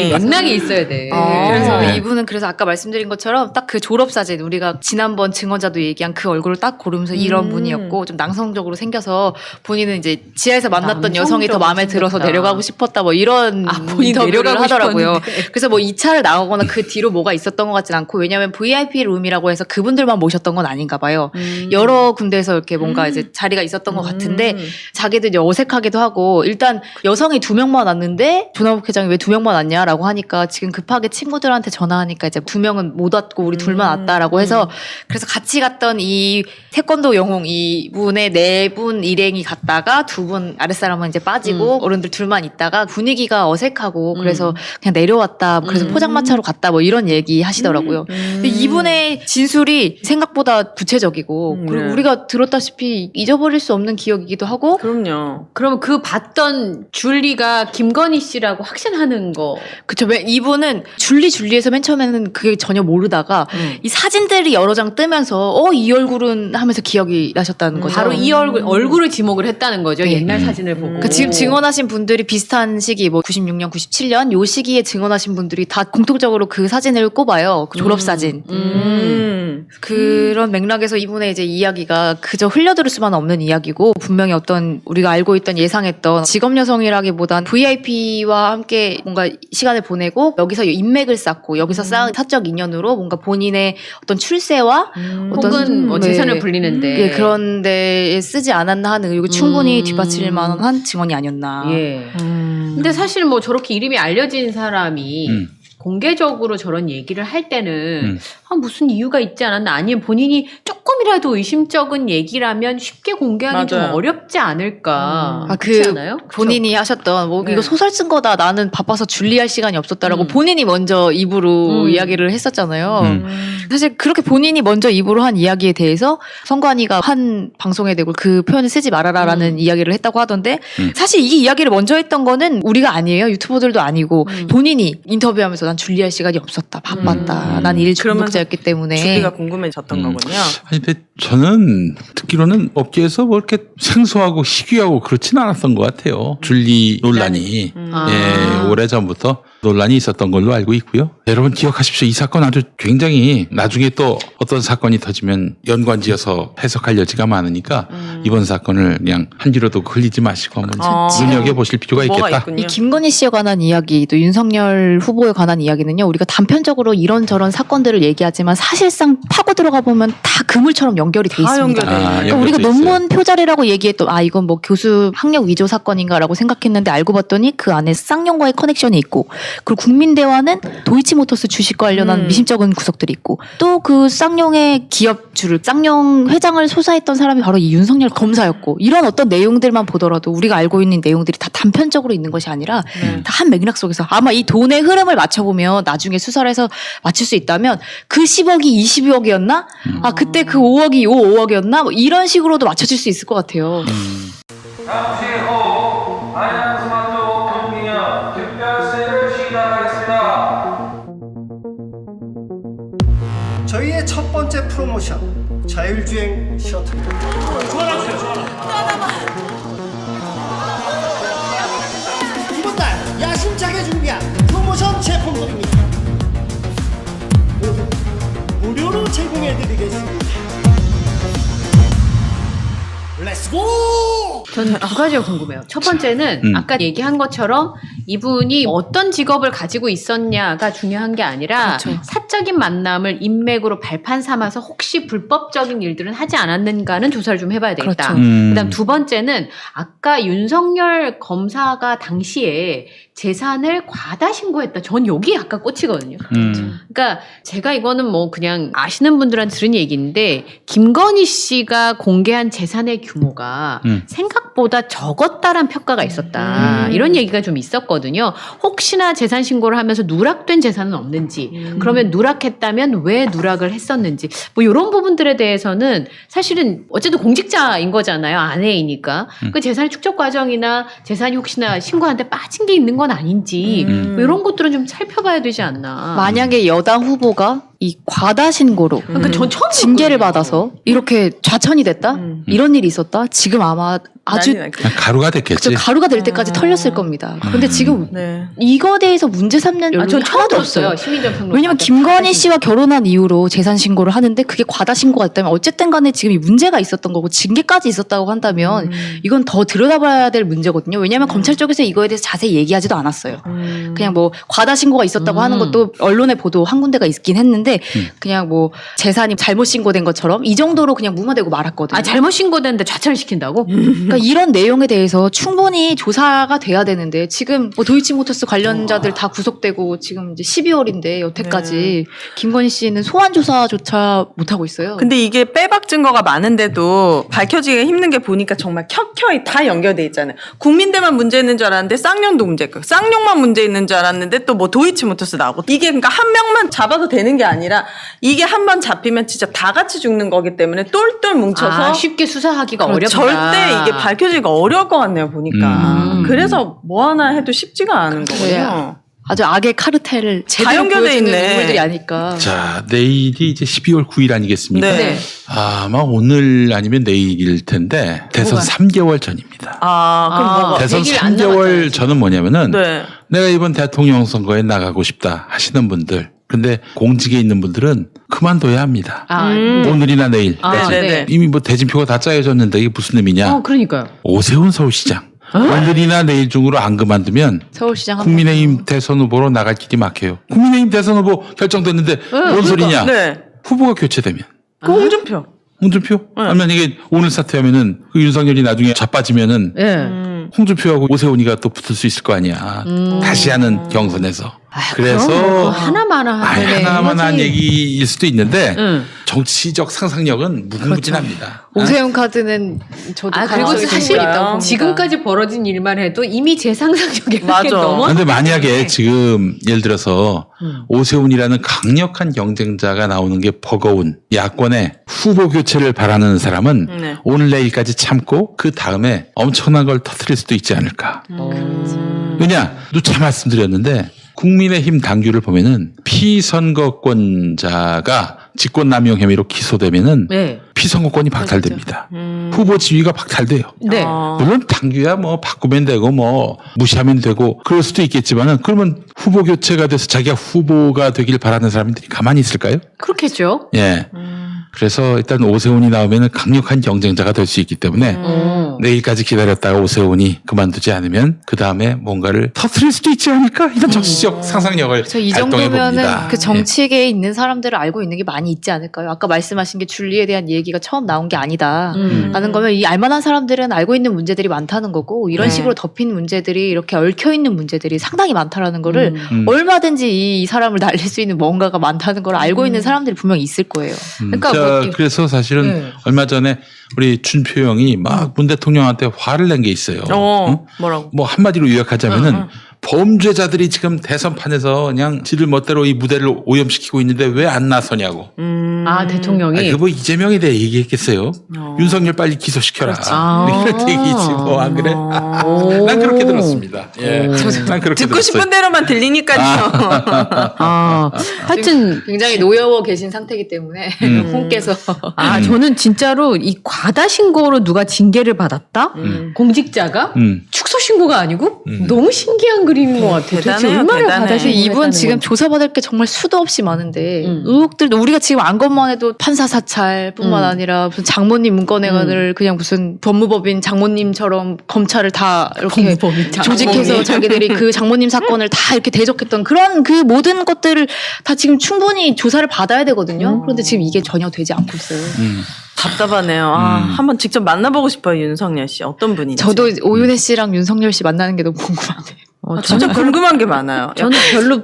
맥락이 있어야 돼. 그래서 네. 이분은 그래서 아까 말씀드린 것처럼 딱 그 졸업사진 우리가 지난번 증언자도 얘기한 그 얼굴을 딱 고르면서 이런 분이었고 좀 낭성적으로 생겨서 본인은 이제 지하에서 만났던 여성이 더 마음에 들어서 생겼다. 내려가고 싶었다 뭐 이런 본인 인터뷰를 내려가고 하더라고요. 싶었는데. 그래서 뭐 2차를 나가거나 그 뒤로 뭐가 있었던 것 같진 않고 왜냐하면 VIP 룸이라고 해서 그분들만 모셨던 건 아닌가 봐요. 여러 군데에서 이렇게 뭔가 이제 자리가 있었던 것 같은데 자기들 이제 어색하기도 하고 일단 여성이 2명만 왔는데 조남욱 회장이 왜 2명만 왔냐라고 하니까 지금 급하게 친구들한테 전화하니까 이제 2명은 못 왔고 우리 둘만 왔다라고 해서 그래서 같이 갔던 이 태권도 영웅 이분의 4분 일행이 갔다가 2분 아랫사람은 이제 빠지고 어른들 둘만 있다가 분위기가 어색하고 그래서 그냥 내려왔다 그래서 포장마차로 갔다 뭐 이런 얘기 하시더라고요. 근데 이분의 진술이 생각보다 구체적이고 그리고 네. 우리가 들었다시피 잊어버릴 수 없는 기억이기도 하고 그럼요. 그러면 그 봤던 줄리가 김건희 씨라고 확신하는 거. 그쵸. 왜 이분은 줄리에서 맨 처음에는 그게 전혀 모르다가 이 사진들이 여러 장 뜨면서 이 얼굴은 하면서 기억이 나셨다는 거죠. 바로 이 얼굴을 지목을 했다는 거죠. 네. 옛날 사진을 보고. 그러니까 지금 증언하신 분들이 비슷한 시기, 뭐 96년, 97년 요 시기에 증언하신 분들이 다 공통적으로 그 사진을 꼽아요. 그 졸업 사진. 그런 맥락에서 이분의 이제 이야기가 그저 흘려들을 수만 없는 이야기고 분명히 어떤 우리가 알고 있던 예상했던 직업 여성이라기보단 VIP와 함께 뭔가 시간을 보내고 여기서 인맥을 쌓고 여기서 쌓은 사적 인연으로 뭔가 본인의 어떤 출세와 혹은 뭐 네. 재산을 불리는데. 예, 그런 데에 쓰지 않았나 하는 의혹이 충분히 뒷받칠 만한 증언이 아니었나. 예. 근데 사실 뭐 저렇게 이름이 알려진 사람이 공개적으로 저런 얘기를 할 때는 무슨 이유가 있지 않았나 아니면 본인이 조금이라도 의심적인 얘기라면 쉽게 공개하기 좀 맞아요. 어렵지 않을까. 아, 그렇지 그 않아요? 본인이 하셨던 뭐 네. 이거 소설 쓴 거다 나는 바빠서 줄리할 시간이 없었다라고 본인이 먼저 입으로 이야기를 했었잖아요. 사실 그렇게 본인이 먼저 입으로 한 이야기에 대해서 성관이가 한 방송에 대고 그 표현을 쓰지 말아라라는 이야기를 했다고 하던데 사실 이 이야기를 먼저 했던 거는 우리가 아니에요. 유튜버들도 아니고 본인이 인터뷰하면서 난 줄리할 시간이 없었다. 바빴다. 난 일 중독자였기 때문에. 줄리가 궁금해졌던 거군요. 아니, 근데 저는 듣기로는 업계에서 뭐 이렇게 생소하고 희귀하고 그렇진 않았던 것 같아요. 줄리 논란이. 예, 오래전부터 논란이 있었던 걸로 알고 있고요. 여러분 기억하십시오. 이 사건 아주 굉장히 나중에 또 어떤 사건이 터지면 연관지어서 해석할 여지가 많으니까 이번 사건을 그냥 한 줄로도 흘리지 마시고 한번 눈여겨보실 필요가 뭐가 있겠다. 있군요. 이 김건희 씨에 관한 이야기, 또 윤석열 후보에 관한 이야기는요, 우리가 단편적으로 이런저런 사건들을 얘기하지만 사실상 파고 들어가 보면 다 그물처럼 연결이 돼 다 있습니다. 연결돼 있네요. 그러니까 우리가 연결돼 있어요. 논문 표절이라고 얘기했던, 이건 뭐 교수 학력 위조 사건인가라고 생각했는데 알고 봤더니 그 안에 쌍용과의 커넥션이 있고, 그리고 국민대화는 도이치모터스 주식과 관련한 미심쩍은 구석들이 있고, 또 그 쌍용의 기업주를, 쌍용 회장을 소사했던 사람이 바로 이 윤석열 검사였고, 이런 어떤 내용들만 보더라도 우리가 알고 있는 내용들이 다 단편적으로 있는 것이 아니라 다 한 맥락 속에서 아마 이 돈의 흐름을 맞춰보면 나중에 수사를 해서 맞출 수 있다면 그 10억이 20억이었나? 그때 그 5억이 5억이었나? 뭐 이런 식으로도 맞춰질 수 있을 것 같아요. 잠시 후 아이언스마트 금기념 특별세를 시작하겠습니다. 저희의 첫 번째 프로모션 자율주행 셔틀입니다. 이번 달 야심차게 준비한 프로모션 제품들입니다. 모두 무료로 제공해드리겠습니다. 렛츠고! 저는 두 가지가 궁금해요. 첫 번째는 아까 얘기한 것처럼 이분이 어떤 직업을 가지고 있었냐가 중요한 게 아니라 그렇죠. 사적인 만남을 인맥으로 발판 삼아서 혹시 불법적인 일들은 하지 않았는가는 조사를 좀 해봐야 되겠다. 그렇죠. 그다음 두 번째는 아까 윤석열 검사가 당시에 재산을 과다 신고했다. 전 여기 약간 꽂히거든요. 그러니까 제가 이거는 뭐 그냥 아시는 분들한테 들은 얘기인데 김건희 씨가 공개한 재산의 규모가 생각보다 적었다란 평가가 있었다. 이런 얘기가 좀 있었거든요. 혹시나 재산 신고를 하면서 누락된 재산은 없는지, 그러면 누락했다면 왜 누락을 했었는지, 뭐 이런 부분들에 대해서는 사실은 어쨌든 공직자인 거잖아요. 아내이니까. 그 재산의 축적 과정이나 재산이 혹시나 신고하는데 빠진 게 있는 건 아닌지 뭐 이런 것들은 좀 살펴봐야 되지 않나. 만약에 여당 후보가 이 과다 신고로 그러니까 전 처음 징계를 듣거든요. 받아서 이렇게 좌천이 됐다? 이런 일이 있었다? 지금 아마 아주 난리 났겠다. 그냥 가루가 됐겠지. 그쵸, 가루가 될 때까지 털렸을 겁니다. 근데 지금 네. 이거 대해서 문제 삼는 전 여론이 처음 하나도 들었어요. 없어요. 심의전 평론. 왜냐면 김건희 씨와 결혼한 이후로 재산 신고를 하는데 그게 과다 신고가 됐다면 어쨌든 간에 지금 이 문제가 있었던 거고 징계까지 있었다고 한다면 이건 더 들여다봐야 될 문제거든요. 왜냐면 검찰 쪽에서 이거에 대해서 자세히 얘기하지도 않았어요. 그냥 뭐 과다 신고가 있었다고 하는 것도 언론에 보도 한 군데가 있긴 했는데 그냥 뭐 재산이 잘못 신고된 것처럼 이 정도로 그냥 무마되고 말았거든요. 아, 잘못 신고됐는데 좌천을 시킨다고? 그러니까 이런 내용에 대해서 충분히 조사가 돼야 되는데 지금 뭐 도이치모터스 관련자들 다 구속되고 지금 이제 12월인데 여태까지 김건희 씨는 소환 조사조차 못 하고 있어요. 근데 이게 빼박 증거가 많은데도 밝혀지기가 힘든 게 보니까 정말 켜켜이 다 연결돼 있잖아요. 국민대만 문제 있는 줄 알았는데 쌍용도 문제 있고, 쌍용만 문제 있는 줄 알았는데 또 뭐 도이치모터스 나오고, 이게 그러니까 한 명만 잡아도 되는 게 아니라 이게 한 번 잡히면 진짜 다 같이 죽는 거기 때문에 똘똘 뭉쳐서 아, 쉽게 수사하기가 어렵다. 절대 이게 밝혀지기가 어려울 것 같네요, 보니까. 그래서 뭐 하나 해도 쉽지가 않은 거예요. 아주 악의 카르텔을 제대로 연결돼 보여주는 있네. 인물들이 아니까. 자, 내일이 이제 12월 9일 아니겠습니까? 네. 아마 오늘 아니면 내일일 텐데 대선 뭐가? 3개월 전입니다. 그럼 뭐가? 대선 100일 안 남았잖아요, 3개월 전은 뭐냐면은 네. 내가 이번 대통령 선거에 나가고 싶다 하시는 분들, 근데 공직에 있는 분들은 그만둬야 합니다. 오늘이나 내일. 아, 네네. 네. 이미 뭐 대진표가 다 짜여졌는데 이게 무슨 의미냐? 그러니까요. 오세훈 서울시장. 오늘이나 내일 중으로 안 그만두면 서울시장 한 국민의힘 대선 후보로 나갈 길이 막혀요. 국민의힘 대선 후보 결정됐는데 뭔 소리냐? 네. 후보가 교체되면. 그 홍준표. 홍준표? 아니면 이게 오늘 사퇴하면은 그 윤석열이 나중에 자빠지면은 홍준표하고 오세훈이가 또 붙을 수 있을 거 아니야. 다시 하는 경선에서. 그래서 하나만 하나만 한 얘기일 수도 있는데 응. 정치적 상상력은 무궁무진합니다. 오세훈 카드는 저도 그리고 가능성이 사실 있다고 봅니다. 지금까지 벌어진 일만 해도 이미 제 상상력에 맞아. 넘어. 근데 만약에 지금 예를 들어서 오세훈이라는 강력한 경쟁자가 나오는 게 버거운 야권의 후보 교체를 바라는 사람은 네. 오늘 내일까지 참고 그 다음에 엄청난 걸 터뜨릴 수도 있지 않을까. 왜냐? 누차 말씀드렸는데 국민의힘 당규를 보면은 피선거권자가 직권남용 혐의로 기소되면은 네. 피선거권이 박탈됩니다. 후보 지위가 박탈돼요. 네. 물론 당규야 뭐 바꾸면 되고 뭐 무시하면 되고 그럴 수도 있겠지만은 그러면 후보 교체가 돼서 자기가 후보가 되길 바라는 사람들이 가만히 있을까요? 그렇겠죠. 예. 그래서 일단 오세훈이 나오면은 강력한 경쟁자가 될 수 있기 때문에 내일까지 기다렸다가 오세훈이 그만두지 않으면 그 다음에 뭔가를 터뜨릴 수도 있지 않을까 이런 정치적 상상력을 그래서 이 발동해 정도면은 봅니다. 그 정치계에 있는 사람들을 알고 있는 게 많이 있지 않을까요? 아까 말씀하신 게 줄리에 대한 얘기가 처음 나온 게 아니다. 라는 거면 이 알만한 사람들은 알고 있는 문제들이 많다는 거고 이런 네. 식으로 덮인 문제들이 이렇게 얽혀 있는 문제들이 상당히 많다라는 거를 음. 얼마든지 이 사람을 날릴 수 있는 뭔가가 많다는 걸 알고 있는 사람들이 분명히 있을 거예요. 그러니까 자, 뭐 이렇게- 그래서 사실은 네. 얼마 전에 우리 준표 형이 막 문 대통령한테 화를 낸 게 있어요. 응? 뭐라고? 뭐 한마디로 요약하자면은 범죄자들이 지금 대선판에서 그냥 지들 멋대로 이 무대를 오염시키고 있는데 왜 안 나서냐고. 대통령이. 그 뭐 이재명에 대해 얘기했겠어요. 윤석열 빨리 기소시켜라. 아. 이런 얘기지 뭐 안 그래? 난 그렇게 들었습니다. 예, 난 그렇게 듣고 들었어요. 싶은 대로만 들리니까요. 하여튼 굉장히 노여워 계신 상태이기 때문에 홍께서 저는 진짜로 이 과다 신고로 누가 징계를 받았다? 공직자가 음. 축소 신고가 아니고 너무 신기한 그림인 것 같아요. 도대체 대단해요, 얼마나 대단해. 받아서 사실 이분 했다는 지금 건지. 조사받을 게 정말 수도 없이 많은데 음. 의혹들도 우리가 지금 안 것만 해도 판사 사찰뿐만 아니라 무슨 장모님 문건회관을 그냥 무슨 법무법인 장모님처럼 검찰을 다 이렇게 조직해서 자기들이 그 장모님 사건을 다 이렇게 대적했던 그런 그 모든 것들을 다 지금 충분히 조사를 받아야 되거든요. 그런데 지금 이게 전혀 되지 않고 있어요. 답답하네요. 한번 직접 만나보고 싶어요, 윤석열 씨. 어떤 분인지. 저도 오윤혜 씨랑 윤석열 씨 만나는 게 너무 궁금하네요. 진짜 궁금한 게 많아요. 저는 별로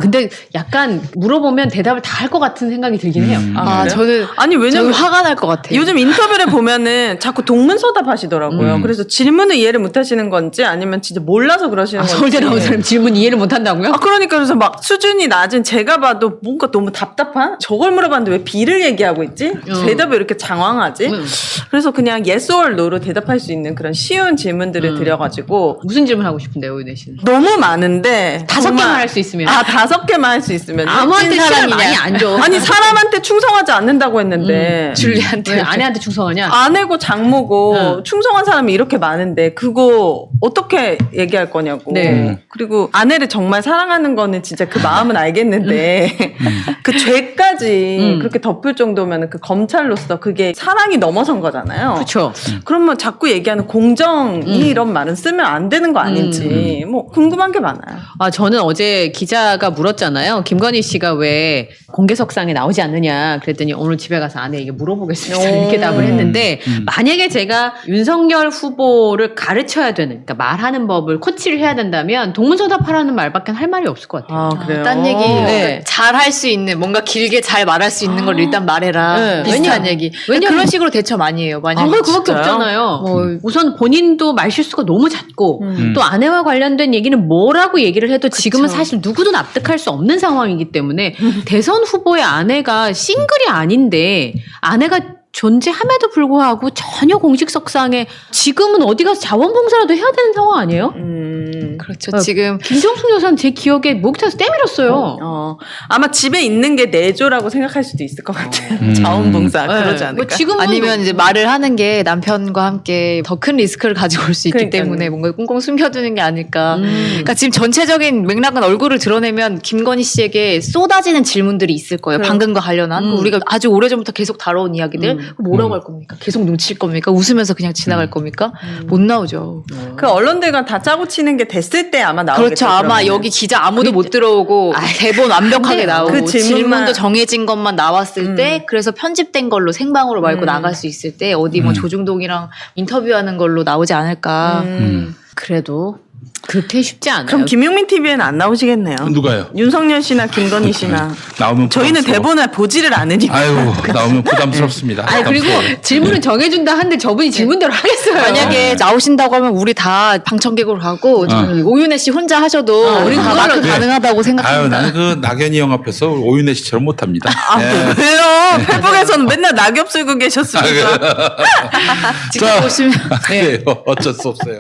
근데 약간 물어보면 대답을 다 할 것 같은 생각이 들긴 해요. 그래요? 저는 아니, 왜냐면 화가 날 것 같아요. 요즘 인터뷰를 보면은 자꾸 동문서답 하시더라고요. 그래서 질문을 이해를 못 하시는 건지 아니면 진짜 몰라서 그러시는 건지. 서울대 나온 사람 질문 이해를 못 한다고요? 그러니까 그래서 막 수준이 낮은 제가 봐도 뭔가 너무 답답한? 저걸 물어봤는데 왜 B를 얘기하고 있지? 대답이 이렇게 장황하지? 그래서 그냥 yes or no로 대답할 수 있는 그런 쉬운 질문들을 드려가지고 무슨 질문 하고 싶은데요, 오윤혜 씨는? 너무 많은데 5개만 정말- 할 수 있으면. 5개만 할 수 있으면 아무한테 찐 시간을 많이 안 줘. 아니 사람한테 충성하지 않는다고 했는데 왜 아내한테 충성하냐? 아내고 장모고 충성한 사람이 이렇게 많은데 그거 어떻게 얘기할 거냐고. 네. 그리고 아내를 정말 사랑하는 거는 진짜 그 마음은 알겠는데 그 죄까지 그렇게 덮을 정도면 그 검찰로서 그게 사랑이 넘어선 거잖아요. 그렇죠. 그러면 자꾸 얘기하는 공정이 이런 말은 쓰면 안 되는 거 아닌지 뭐 궁금한 게 많아요. 저는 어제 기자가 물었잖아요. 김건희 씨가 왜 공개석상에 나오지 않느냐 그랬더니 오늘 집에 가서 아내에게 물어보겠습니다. 이렇게 답을 했는데 만약에 제가 윤석열 후보를 가르쳐야 되는 그러니까 말하는 법을 코치를 해야 된다면 동문서답하라는 말밖에 할 말이 없을 것 같아요. 그래요. 딴 얘기 네. 잘 할 수 있는 뭔가 길게 잘 말할 수 있는 걸 일단 말해라. 네. 비슷한 얘기. 왜냐면- 그런 식으로 대처 많이 해요. 많이. 정말 그밖에 진짜요? 없잖아요. 우선 본인도 말실수가 너무 잦고 또 아내와 관련된 얘기는 뭐라고 얘기를 해도 지금은 사실 누구도 납득할 수 없는 상황이기 때문에 대선 후보의 아내가 싱글이 아닌데 아내가 존재함에도 불구하고 전혀 공식석상에 지금은 어디 가서 자원봉사라도 해야 되는 상황 아니에요? 그렇죠. 지금 김정숙 여사는 제 기억에 목욕탕에서 때밀었어요. 아마 집에 있는 게 내조라고 생각할 수도 있을 것 같아요. 자원봉사 그러지 않을까? 뭐 지금은 아니면 이제 말을 하는 게 남편과 함께 더 큰 리스크를 가지고 올 수 있기 그러니까요. 때문에 뭔가 꽁꽁 숨겨두는 게 아닐까. 그러니까 지금 전체적인 맥락은 얼굴을 드러내면 김건희 씨에게 쏟아지는 질문들이 있을 거예요. 방금과 관련한 우리가 아주 오래전부터 계속 다뤄온 이야기들 뭐라고 할 겁니까? 계속 눈칠 겁니까? 웃으면서 그냥 지나갈 겁니까? 못 나오죠. 그 언론들과 다 짜고 치는 게 됐을 때 아마 나오겠죠. 그렇죠. 아마 그러면은. 여기 기자 아무도 못 들어오고 대본 완벽하게 안 돼요. 나오고 그 질문만- 질문도 정해진 것만 나왔을 때 그래서 편집된 걸로 생방으로 말고 나갈 수 있을 때 어디 뭐 조중동이랑 인터뷰하는 걸로 나오지 않을까. 그래도 그렇게 쉽지 않아요. 그럼 김용민 TV에는 안 나오시겠네요. 누가요? 윤석열 씨나 김건희 씨나. 나오면 저희는 부담스러워. 대본을 보지를 않으니까. 아유 나오면 부담스럽습니다. 아니 그리고 부담스러워요. 질문을 정해준다 한데 저분이 질문대로 하겠어요. 만약에 나오신다고 하면 우리 다 방청객으로 가고 저기 오윤혜 씨 혼자 하셔도 우리 다 마크 그래. 가능하다고 아유 생각합니다. 나는 그 낙연이 형 앞에서 오윤혜 씨처럼 못합니다. 예. 왜요? 페북에서는 맨날 낙엽 쓸고 계셨습니다. 자, 보시면 그래요. 어쩔 수 없어요.